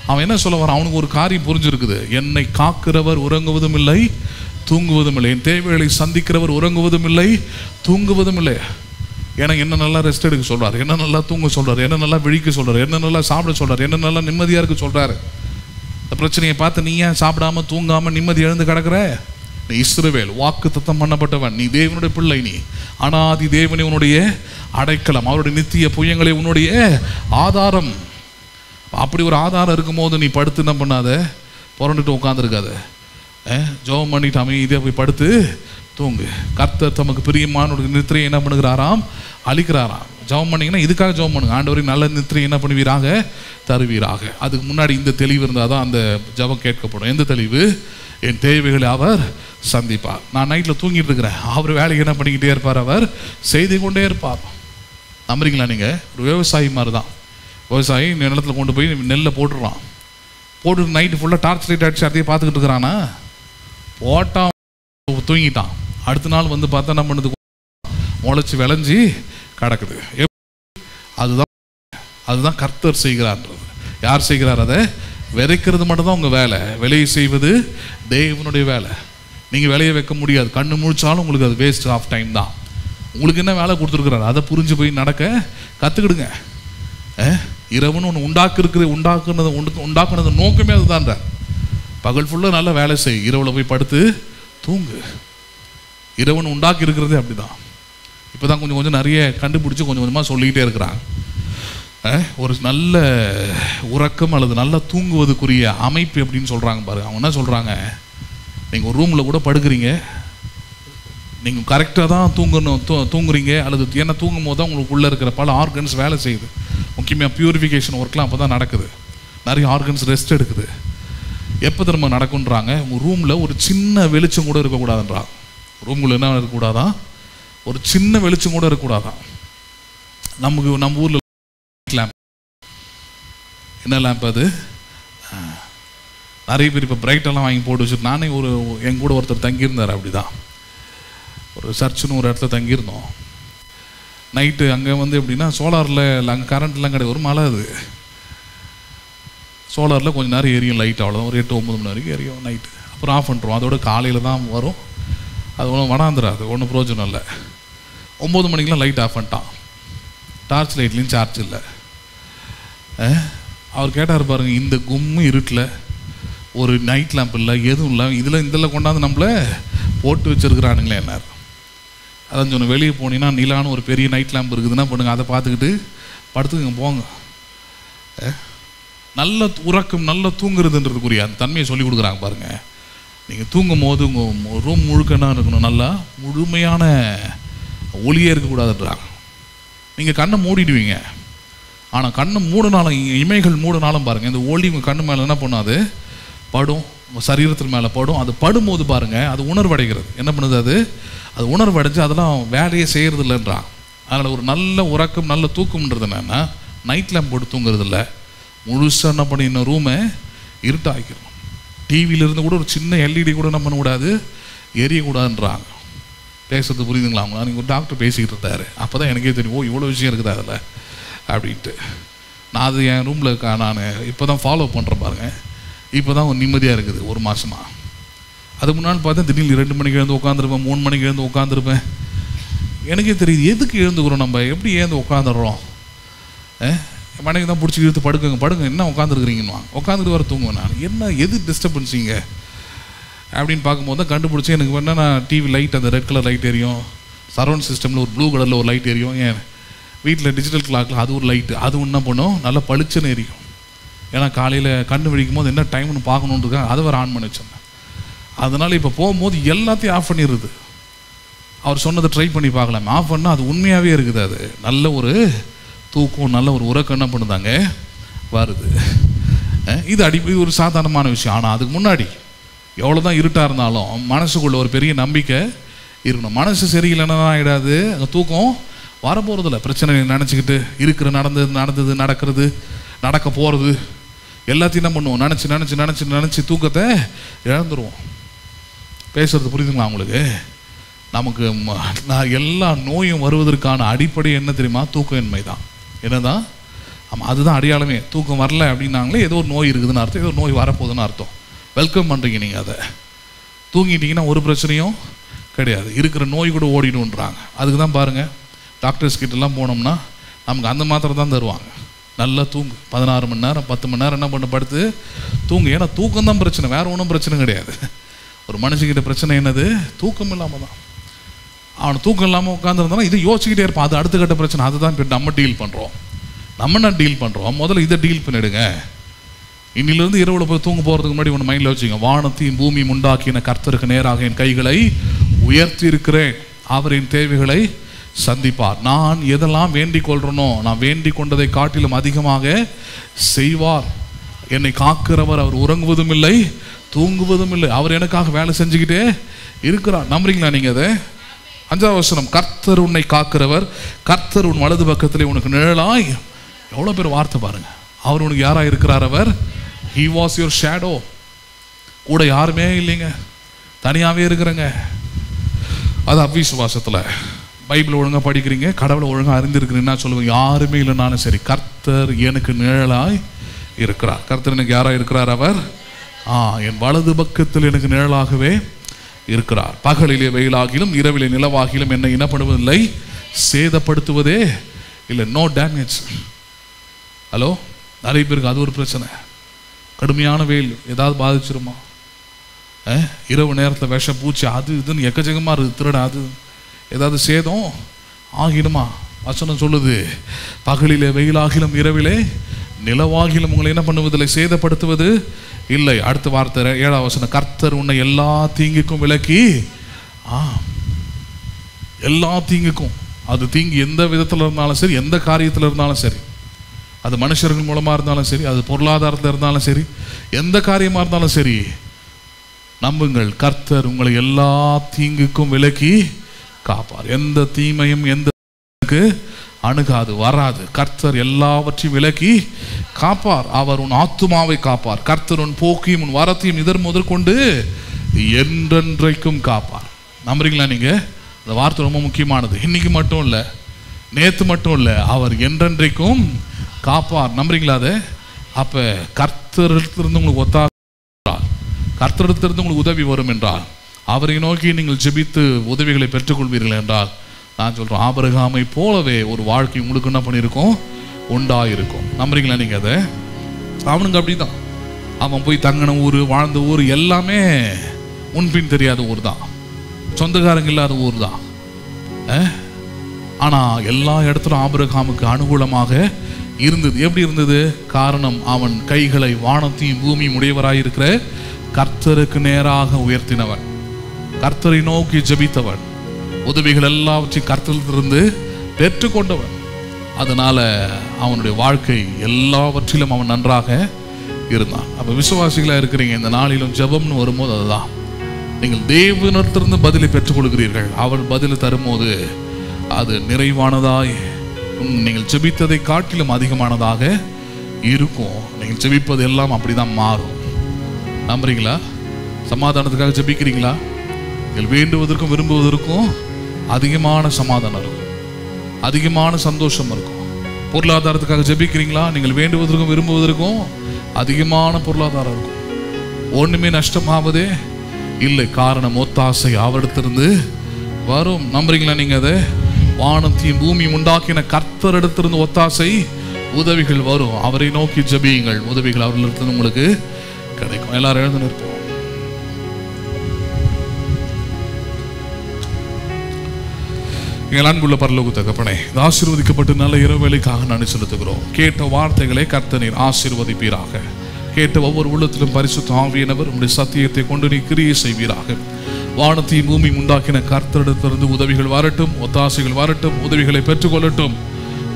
அவன் என்ன சொல்ல வரான்? அவனுக்கு ஒரு காரியம் புரிஞ்சிருக்குது. என்னை காக்கிறவர் உறங்குவதும் இல்லை, தூங்குவதும் இல்லை. என் தேவைகளை சந்திக்கிறவர் உறங்குவதும் இல்லை, தூங்குவதும் இல்லை. ஏன்னா என்ன நல்லா ரெஸ்ட் எடுக்க சொல்கிறார், என்ன நல்லா தூங்க சொல்கிறார், என்ன நல்லா விழிக்க சொல்கிறார், என்ன நல்லா சாப்பிட சொல்கிறார், என்ன நல்லா நிம்மதியாக இருக்க சொல்கிறாரு. இந்த பிரச்சனையை பார்த்து நீ ஏன் சாப்பிடாம தூங்காம நிம்மதி எழுந்து கிடக்குற? நீ இஸ்ரவேல், வாக்கு தத்தம் பண்ணப்பட்டவன், நீ தேவனுடைய பிள்ளை, நீ அனாதி தேவனே உன்னுடைய அடைக்கலம், அவருடைய நித்திய புயங்களே உன்னுடைய ஆதாரம். அப்படி ஒரு ஆதாரம் இருக்கும்போது நீ படுத்து என்ன பண்ணாத, புரண்டுட்டு உட்காந்துருக்காத, ஜெபம் பண்ணிட்டு அமைதியாக போய் படுத்து தூங்கு. கர்த்தர் தமக்கு பிரியமான நித்திரையை என்ன பண்ணுகிறாராம்? அளிக்கிறாராம். ஜெபம் பண்ணிங்கன்னா இதுக்காக ஜெபம் பண்ணுங்க, ஆண்டவரை நல்ல நித்திரை என்ன பண்ணுவீராக? தருவீராக. அதுக்கு முன்னாடி இந்த தெளிவு இருந்தால் தான் அந்த ஜெபம் கேட்கப்படும். எந்த தெளிவு? என் தேவைகளை அவர் சந்திப்பார். நான் நைட்டில் தூங்கிட்டு இருக்கிறேன், அவர் வேலைக்கு என்ன பண்ணிக்கிட்டே இருப்பார்? அவர் செய்து கொண்டே இருப்பார். நம்புறீங்களா? நீங்கள் ஒரு விவசாயி மாதிரி தான். விவசாயி நிலத்தில் கொண்டு போய் நெல்லை போட்டுடுறான். போட்டு நைட்டு ஃபுல்லாக டார்ச் லைட் அடிச்சு அதையே பார்த்துக்கிட்டு இருக்கிறானா? போட்டான், தூங்கிட்டான். அடுத்த நாள் வந்து பார்த்தா என்ன பண்ணுது? முளைச்சி விளைஞ்சி கிடக்குது. அதுதான் கர்த்தர் செய்கிறார்ன்றது. யார் செய்கிறார்? அதை விதைக்கிறது மட்டும்தான் உங்கள் வேலை, விளைய செய்வது தேவனுடைய வேலை. நீங்கள் விளைய வைக்க முடியாது. கண்ணு முழிச்சாலும் உங்களுக்கு அது வேஸ்ட் ஆஃப் டைம் தான். உங்களுக்கு என்ன வேலை கொடுத்துருக்குறாரு அதை புரிஞ்சு போய் நடக்க கற்றுக்கிடுங்க. இரவுன்னு ஒன்று உண்டாக்குனது நோக்கமே அதுதான்ற. பகல் ஃபுல்லாக நல்லா வேலை செய், இரவில் போய் படுத்து தூங்கு. இரவுன்னு உண்டாக்கி இருக்கிறதே அப்படி தான். இப்போ தான் கொஞ்சம் கொஞ்சம் நிறைய கண்டுபிடிச்சி கொஞ்சம் கொஞ்சமாக சொல்லிக்கிட்டே இருக்கிறாங்க. ஒரு நல்ல உறக்கம் அல்லது நல்லா தூங்குவதுக்குரிய அமைப்பு எப்படின்னு சொல்கிறாங்க பாருங்க. அவங்க என்ன சொல்கிறாங்க? நீங்கள் ஒரு ரூமில் கூட படுக்கிறீங்க, நீங்கள் கரெக்டாக தான் தூங்குறீங்க அல்லது ஏன்னா தூங்கும் போது தான் உங்களுக்கு உள்ளே இருக்கிற பல ஆர்கன்ஸ் வேலை செய்யுது. முக்கியமாக பியூரிஃபிகேஷன் ஒர்க்லாம் அப்போ தான் நடக்குது. நிறைய ஆர்கன்ஸ் ரெஸ்ட் எடுக்குது. எப்போ திரும்ப நடக்குன்றாங்க? உங்கள் ரூமில் ஒரு சின்ன வெளிச்சம் கூட இருக்கக்கூடாதுன்றாங்க. ரூமுக்குள்ள என்ன இருக்கக்கூடாதான்? ஒரு சின்ன வெளிச்சம் கூட இருக்கக்கூடாதான். நம்ம ஊரில் லேம்ப், என்ன லேம்ப் அது? நிறைய பேர் இப்போ பிரைட்டெல்லாம் வாங்கி போட்டு வச்சுட்டு, நானே என் கூட ஒருத்தர் தங்கியிருந்தார். அப்படி தான் ஒரு சர்ச்சுன்னு ஒரு இடத்துல தங்கியிருந்தோம். நைட்டு அங்கே வந்து எப்படின்னா சோலாரில் அங்கே கரண்ட்லாம் கிடையாது, ஒரு மழை. அது சோலாரில் கொஞ்சம் நேரம் எரியும் லைட், அவ்வளோதான். ஒரு 8-9 மணி வரைக்கும் எரியும் நைட்டு. அப்புறம் ஆஃப் பண்ணுறோம். அதோட காலையில் தான் வரும். அது ஒன்றும் வடாந்துடாது, ஒன்றும் பிரோஜனம் இல்லை. 9 மணிக்கெலாம் லைட் ஆஃப் பண்ணிட்டான். டார்ச் லைட்லேயும் சார்ஜ் இல்லை. அவர் கேட்டார் பாருங்க, இந்த கும்மு இருட்டில் ஒரு நைட் லேம்ப் இல்லை, எதுவும் இல்லை, இதில் கொண்டாந்து நம்மளை போட்டு வச்சுருக்குறானுங்களே என்னார். அதான் சொன்ன, வெளியே போனீங்கன்னா நிலான்னு ஒரு பெரிய நைட் லேம்ப் இருக்குதுன்னா பண்ணுங்க, அதை பார்த்துக்கிட்டு படுத்துக்குங்க போங்க. நல்ல உறக்கம், நல்ல தூங்குறதுன்றதுக்குரிய அந்த தன்மையை சொல்லி கொடுக்குறாங்க பாருங்கள். நீங்கள் தூங்கும் போது உங்கள் ரூம் முழுக்கன்னா இருக்கணும், நல்லா முழுமையான ஒளியே இருக்கக்கூடாதுன்றாங்க. நீங்கள் கண்ணை மூடிடுவீங்க, ஆனால் கண்ணை மூடினாலும், இமைகள் மூடினாலும் பாருங்கள், இந்த ஒளி உங்கள் கண்ணு மேலே என்ன பண்ணாது? படும், உங்கள் சரீரத்தின் மேலே படும். அது படும்போது பாருங்கள், அது உணர்வடைகிறது. என்ன பண்ணுது? அது உணர்வடைஞ்சு அதெல்லாம் வேலையே செய்கிறது இல்லைன்றான். அதனால் ஒரு நல்ல உறக்கம், நல்ல தூக்கம்ன்றது என்னென்னா, நைட் லேம்ப் போட்டு தூங்குறது இல்லை, முழுசாக என்ன பண்ணி இன்னும் ரூமை இருட்டாக்கிடும். டிவியிலிருந்து கூட ஒரு சின்ன எல்இடி கூட என்ன பண்ணக்கூடாது? எரியக்கூடாதுன்றாங்க. பேசுறது புரியுதுங்களா? அவங்க நீங்கள் ஒரு டாக்டர் பேசிக்கிட்டு இருந்தார். அப்போ தான் எனக்கே தெரியும், ஓ இவ்வளோ விஷயம் இருக்குது அதில் அப்படின்ட்டு. நான் அது என் ரூமில் நான் இப்போ தான் ஃபாலோ பண்ணுறேன் பாருங்கள். இப்போ தான் நிம்மதியாக இருக்குது ஒரு மாதமாக. அதுக்கு முன்னாடி பார்த்தா திடீர்னு 2 மணிக்கு எழுந்து உட்காந்துருப்பேன், 3 மணிக்கு எழுந்து உட்காந்துருப்பேன். எனக்கே தெரியுது எதுக்கு எழுந்துக்கிறோம், நம்ம எப்படி எழுந்து உட்காந்துடுறோம். மனைவி தான் பிடிச்சி இழுத்து படுங்க என்ன உட்காந்துருக்குறீங்கன்னு உட்காந்துட்டு வர தூங்குவேன் நான். என்ன எது டிஸ்டர்பன்ஸிங்க அப்படின்னு பார்க்கும்போது தான் கண்டுபிடிச்சி எனக்கு வேணால் நான் டிவி லைட், அந்த ரெட் கலர் லைட் எரியும், சரௌண்ட் சிஸ்டமில் ஒரு ப்ளூ கலரில் ஒரு லைட் எரியும், ஏன் வீட்டில் டிஜிட்டல் கிளாக்கில் அது ஒரு லைட்டு, அது என்ன பண்ணும்? நல்லா பளிச்சுன்னு எரியும். ஏன்னா காலையில் கண்ணு விழிக்கும் போது என்ன டைம்னு பார்க்கணுன்றிருக்காங்க, அதை வேறு ஆன் பண்ணி வச்சோங்க. அதனால் இப்போ போகும்போது எல்லாத்தையும் ஆஃப் பண்ணிடுது. அவர் சொன்னதை ட்ரை பண்ணி பார்க்கலாம், ஆஃப் பண்ணால் அது உண்மையாகவே இருக்குது. அது நல்ல ஒரு தூக்கம், நல்ல ஒரு உறக்கம் என்ன பண்ணுதாங்க வருது. இது ஒரு சாதாரணமான விஷயம். ஆனால் அதுக்கு முன்னாடி எவ்வளோ தான் இருட்டாக இருந்தாலும் மனசுக்குள்ள ஒரு பெரிய நம்பிக்கை இருக்கணும். மனசு சரியில்லைன்னா ஆகிடாது, அங்கே தூக்கம் வரப்போகிறதில்ல. பிரச்சனை நினச்சிக்கிட்டு இருக்கிற நடக்கிறது நடக்க போகிறது எல்லாத்தையும் என்ன பண்ணுவோம்? நினச்சி தூக்கத்தை இழந்துருவோம். பேசுகிறது புரியுதுங்களா உங்களுக்கு? நமக்கு எல்லா நோயும் வருவதற்கான அடிப்படை என்ன தெரியுமா? தூக்கமின்மை தான். என்னதான்? ஆமாம், அதுதான் அடையாளமே. தூக்கம் வரல அப்படின்னாங்களே ஏதோ ஒரு நோய் இருக்குதுன்னு அர்த்தம், ஏதோ ஒரு நோய் வரப்போகுதுன்னு அர்த்தம். வெல்கம் பண்ணுறீங்க நீங்கள். அதை தூங்கிட்டீங்கன்னா ஒரு பிரச்சனையும் கிடையாது, இருக்கிற நோய் கூட ஓடிடுன்றாங்க. அதுக்கு தான் பாருங்கள், டாக்டர்ஸ் கிட்டலாம் போனோம்னா நமக்கு அந்த மாத்திரை தான் தருவாங்க. நல்லா தூங்கு, 16 மணி நேரம் 10 மணி நேரம் என்ன பண்ண படுத்து தூங்கு. ஏன்னா தூக்கம் தான் பிரச்சனை, வேற ஒன்றும் பிரச்சனை கிடையாது. ஒரு மனுஷங்கிட்ட பிரச்சனை என்னது? தூக்கம் இல்லாமல் தான். அவன் தூக்கம் இல்லாமல் உட்காந்துருந்தானா இதை யோசிச்சுக்கிட்டே இருப்பான். அது அடுத்த கட்ட பிரச்சனை. அதுதான் இப்போ நம்ம டீல் பண்ணுறோம். நம்ம என்ன டீல் பண்ணுறோம்? முதல்ல இதை டீல் பண்ணிடுங்க. இன்னிலிருந்து இரவில் போய் தூங்க போகிறதுக்கு முன்னாடி ஒன்று மைண்டில் வச்சுங்க. வானத்தையும் பூமியும் உண்டாக்கின கர்த்தருக்கு நேராக என் கைகளை உயர்த்தி இருக்கிறேன், அவரின் தேவைகளை சந்திப்பார். நான் எதெல்லாம் வேண்டிக் கொள்றனோ நான் வேண்டிக் கொண்டதை காட்டிலும் அதிகமாக செய்வார். என்னை காக்கிறவர், அவர் உறங்குவதும் இல்லை தூங்குவதும் இல்லை, அவர் எனக்காக வேலை செஞ்சுக்கிட்டே இருக்கிறார். நம்புறீங்களா நீங்க அதை? 5வது வசனம், கர்த்தர் உன்னை காக்கிறவர், கர்த்தர் உன் வலது பக்கத்திலே உனக்கு நிழலாய். எவ்வளோ பேர் வார்த்தை பாருங்க. அவர் உனக்கு யாராக இருக்கிறார்? அவர் he was your shadow. கூட யாருமே இல்லைங்க, தனியாகவே இருக்கிறேங்க. அது அவிசுவாசத்தில். பைபிள் ஒழுங்காக படிக்கிறீங்க, கடவுளை ஒழுங்காக அறிந்திருக்கிறீங்கன்னா சொல்லுவாங்க, யாருமே இல்லைனாலும் சரி கர்த்தர் எனக்கு நிழலாய் இருக்கிறார். கர்த்தர் எனக்கு யாராக இருக்கிறார்? அவர் என் வலது பக்கத்தில் எனக்கு நிழலாகவே இருக்கிறார். பகலிலே வெயிலாகிலும் இரவிலே நிலவாகிலும் என்னை இனப்படுவதில்லை, சேதப்படுத்துவதே இல்லை. No damage. ஹலோ, நிறைய பேருக்கு அது ஒரு பிரச்சனை. கடுமையான வெயில் ஏதாவது பாதிச்சிருமா? இரவு நேரத்தில் விஷ பூச்சி அது இதுன்னு எக்கச்சக்கமாக இருக்குது, திருட அது ஏதாவது சேதம் ஆகிடுமா? வசனம் சொல்லுது, பகலிலே வெயிலாகிலும் இரவிலே நிலவாகிலும் உங்களை என்ன பண்ணுவதில்லை, சேதப்படுத்துவது இல்லை. அடுத்த வார்த்தை 7வது வசனம், கர்த்தர் உன்னை எல்லா தீங்குக்கும் விலக்கி. எல்லா தீங்குக்கும். அது தீங்கு எந்த விதத்தில் இருந்தாலும் சரி, எந்த காரியத்தில் இருந்தாலும் சரி, அது மனுஷர்கள் மூலமாக இருந்தாலும் சரி, அது பொருளாதாரத்தில் இருந்தாலும் சரி, எந்த காரியமாக இருந்தாலும் சரி, நம்புங்கள், கர்த்தர் உங்களை எல்லா தீங்குக்கும் விலக்கி காப்பார். எந்த தீமையும் எந்த அணுகாது, வராது. கர்த்தர் எல்லாவற்றையும் விலக்கி காப்பார். அவர் உன் ஆத்துமாவை காப்பார். கர்த்தர் உன் போக்கையும் உன் வரத்தையும் இதர் முதற்கொண்டு என்றென்றைக்கும் காப்பார். நம்புறீங்களா நீங்க? இந்த வார்த்தை ரொம்ப முக்கியமானது. இன்னைக்கு மட்டும் இல்லை, நேற்று மட்டும் இல்லை, அவர் என்றென்றைக்கும் காப்பார். நம்புறீங்களா அதை? அப்ப கர்த்தரிடத்திலிருந்து உங்களுக்கு ஒத்தார், கர்த்தரிடத்திலிருந்து உங்களுக்கு உதவி வரும் என்றால், அவரை நோக்கி நீங்கள் ஜெபித்து உதவிகளை பெற்றுக்கொள்வீர்கள் என்றால், நான் சொல்றேன், ஆபிரகாமை போலவே ஒரு வாழ்க்கை உங்களுக்கு என்ன பண்ணியிருக்கோம், உண்டாயிருக்கும். நம்புறீங்களா நீங்க அதை? அவனுக்கு அப்படிதான். அவன் போய் தங்கின ஊர், வாழ்ந்த ஊர் எல்லாமே முன்பின் தெரியாத ஊர் தான், சொந்தக்காரங்க இல்லாத ஊர் தான். ஆனா எல்லா இடத்துலும் ஆபிரகாமுக்கு அனுகூலமாக இருந்தது. எப்படி இருந்தது? காரணம், அவன் கைகளை வானத்தையும் பூமியும் உடையவராயிருக்கிற கர்த்தருக்கு நேராக உயர்த்தினவன், கர்த்தரை நோக்கி ஜெபித்தவன், உதவிகள் எல்லாவற்றையும் கர்த்தரிலிருந்து பெற்றுக்கொண்டவன். அதனால அவனுடைய வாழ்க்கை எல்லாவற்றிலும் அவன் நன்றாக இருந்தான். அப்ப விசுவாசிகளா இருக்கிறீங்க, இந்த நாளிலும் ஜெபம்னு வரும்போது அதுதான், நீங்கள் தேவனிடத்திலிருந்து பதிலை பெற்றுக்கொள்கிறீர்கள். அவர் பதில் தரும்போது அது நிறைவானதாய், நீங்கள் ஜெபித்ததை காட்டிலும் அதிகமானதாக இருக்கும். நீங்கள் ஜெபிப்பது எல்லாம் அப்படிதான் மாறும். நம்புறீங்களா? சமாதானத்துக்காக ஜெபிக்கிறீங்களா? நீங்கள் வேண்டுவதற்கும் விரும்புவதற்கும் அதிகமான சமாதானம் இருக்கும், அதிகமான சந்தோஷம் இருக்கும். பொருளாதாரத்துக்காக ஜெபிக்கிறீங்களா? நீங்கள் வேண்டுவதற்கும் விரும்புவதற்கும் அதிகமான பொருளாதாரம் இருக்கும். ஒண்ணுமே நஷ்டமாவதே இல்லை. காரணம், ஒத்தாசை அவரிடத்திலிருந்து வரும். நம்புறீங்களா நீங்க அதை? வானத்தையும் பூமியும் உண்டாக்கின கர்த்தரிடத்திலிருந்து ஒத்தாசை, உதவிகள் வரும். அவரை நோக்கி ஜெபியுங்கள், உதவிகள் அவரிடத்திலிருந்து உங்களுக்கு கிடைக்கும். எல்லாரும் எழுந்து நிற்போம். எங்கள் அன்புள்ள பரலோக தகப்பனே, இந்த ஆசீர்வதிக்கப்பட்டு நல்ல இரவு வேளைக்காக நான் செலுத்துகிறோம். கேட்ட வார்த்தைகளை கர்த்தர் நீர் ஆசீர்வதிப்பீராக. கேட்ட ஒவ்வொரு உள்ளத்திலும் பரிசுத்த ஆவியானவர் உம்முடைய சத்தியத்தை கொண்டு நீ கிரியை செய்வீராக. வானத்தையும் பூமியும் உண்டாக்கின கர்த்தரிடத்திலிருந்து உதவிகள் வரட்டும், ஒத்தாசைகள் வரட்டும், உதவிகளை பெற்றுக்கொள்ளட்டும்.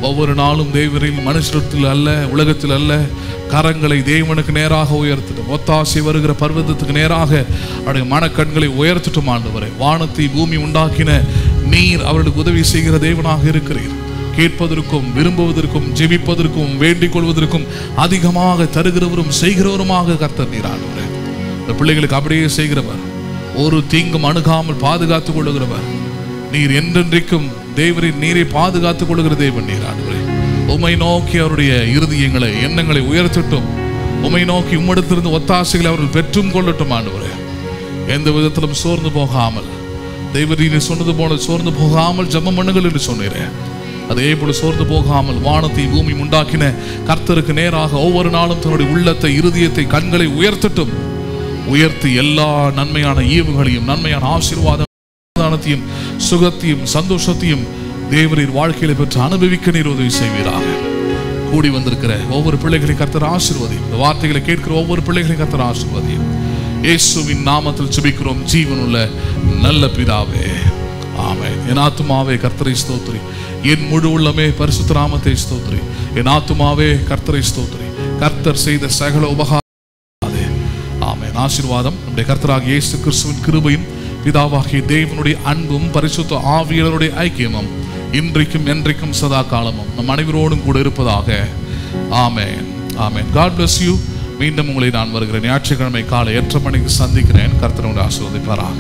ஒவ்வொரு நாளும் தேவரில் மனுஷத்தில் அல்ல, உலகத்தில் அல்ல, கரங்களை தேவனுக்கு நேராக உயர்த்தட்டும். ஒத்தாசை வருகிற பர்வதத்துக்கு நேராக அவருடைய மனக்கண்களை உயர்த்தட்டும். ஆண்டவரே, வானத்தை பூமி உண்டாக்கின நீர் அவர்களுக்கு உதவி செய்கிற தேவனாக இருக்கிறீர். கேட்பதற்கும் விரும்புவதற்கும் ஜெபிப்பதற்கும் வேண்டிக் கொள்வதற்கும் அதிகமாக தருகிறவரும் செய்கிறவருமாக கர்த்தர் நீர். ஆண்டவரே, இந்த பிள்ளைகளுக்கு அப்படியே செய்கிறவர், ஒரு தீங்கும் அணுகாமல் பாதுகாத்துக் கொள்ளுகிறவர் நீர். என்றென்றைக்கும் தேவரின் நீரை பாதுகாத்துக் கொள்ளுகிற தேவன் நீர். ஆண்டவரே, உம்மை நோக்கி அவருடைய இருதயங்களை எண்ணங்களை உயர்த்தட்டும். உம்மை நோக்கி உம்மிடத்திலிருந்து ஒத்தாசைகளை அவர்கள் பெற்றும் கொள்ளட்டும். ஆண்டவரே, எந்த விதத்திலும் சோர்ந்து போகாமல், தேவரீர் சொன்னது போல சோர்ந்து போகாமல் ஜெபம் பண்ணுங்கள் என்று சொன்னீரே. அதே போல சோர்ந்து போகாமல் வானத்தை பூமி உண்டாக்கின கர்த்தருக்கு நேராக ஒவ்வொரு நாளும் தன்னுடைய உள்ளத்தை, இருதயத்தை, கண்களை உயர்த்தட்டும். உயர்த்தி எல்லா நன்மையான ஈவுகளையும், நன்மையான ஆசீர்வாதத்தையும், சுகத்தையும், சந்தோஷத்தையும் தேவரின் வாழ்க்கையில பெற்று அனுபவிக்க நீர் உதவி செய்வீராக. கூடி வந்திருக்கிற ஒவ்வொரு பிள்ளைகளையும் கர்த்தர் ஆசீர்வதியும். இந்த வார்த்தைகளை கேட்கிற ஒவ்வொரு பிள்ளைகளையும் கர்த்தர் ஆசீர்வதியும். இயேசுவின் நாமத்தில் ஜெபிக்கிறோம் ஜீவனுள்ள நல்ல பிதாவே, ஆமென். என் ஆத்துமாவே கர்த்தரை ஸ்தோத்திரி, என் முழு உள்ளமே பரிசுத்த நாமத்தை ஸ்தோத்திரி. என் ஆத்துமாவே கர்த்தரை ஸ்தோத்திரி, கர்த்தர் செய்த சகல உபகாரமே. ஆமென். ஆசீர்வாதம் நம்முடைய கர்த்தராகிய இயேசு கிறிஸ்துவின் கிருபையும், பிதாவாகிய தேவனுடைய அன்பும், பரிசுத்த ஆவியானவருடைய ஐக்கியமும் இன்றைக்கும் என்றைக்கும் சதா காலமும் நம் அனைவரோடும் கூட இருப்பதாக. ஆமென். ஆமென். God bless you. மீண்டும் உங்களை நான் வருகிறேன் ஞாயிற்றுக்கிழமை காலை 8:30 மணிக்கு சந்திக்கிறேன். கர்த்தர் உங்களை ஆசீர்வதிப்பாராக.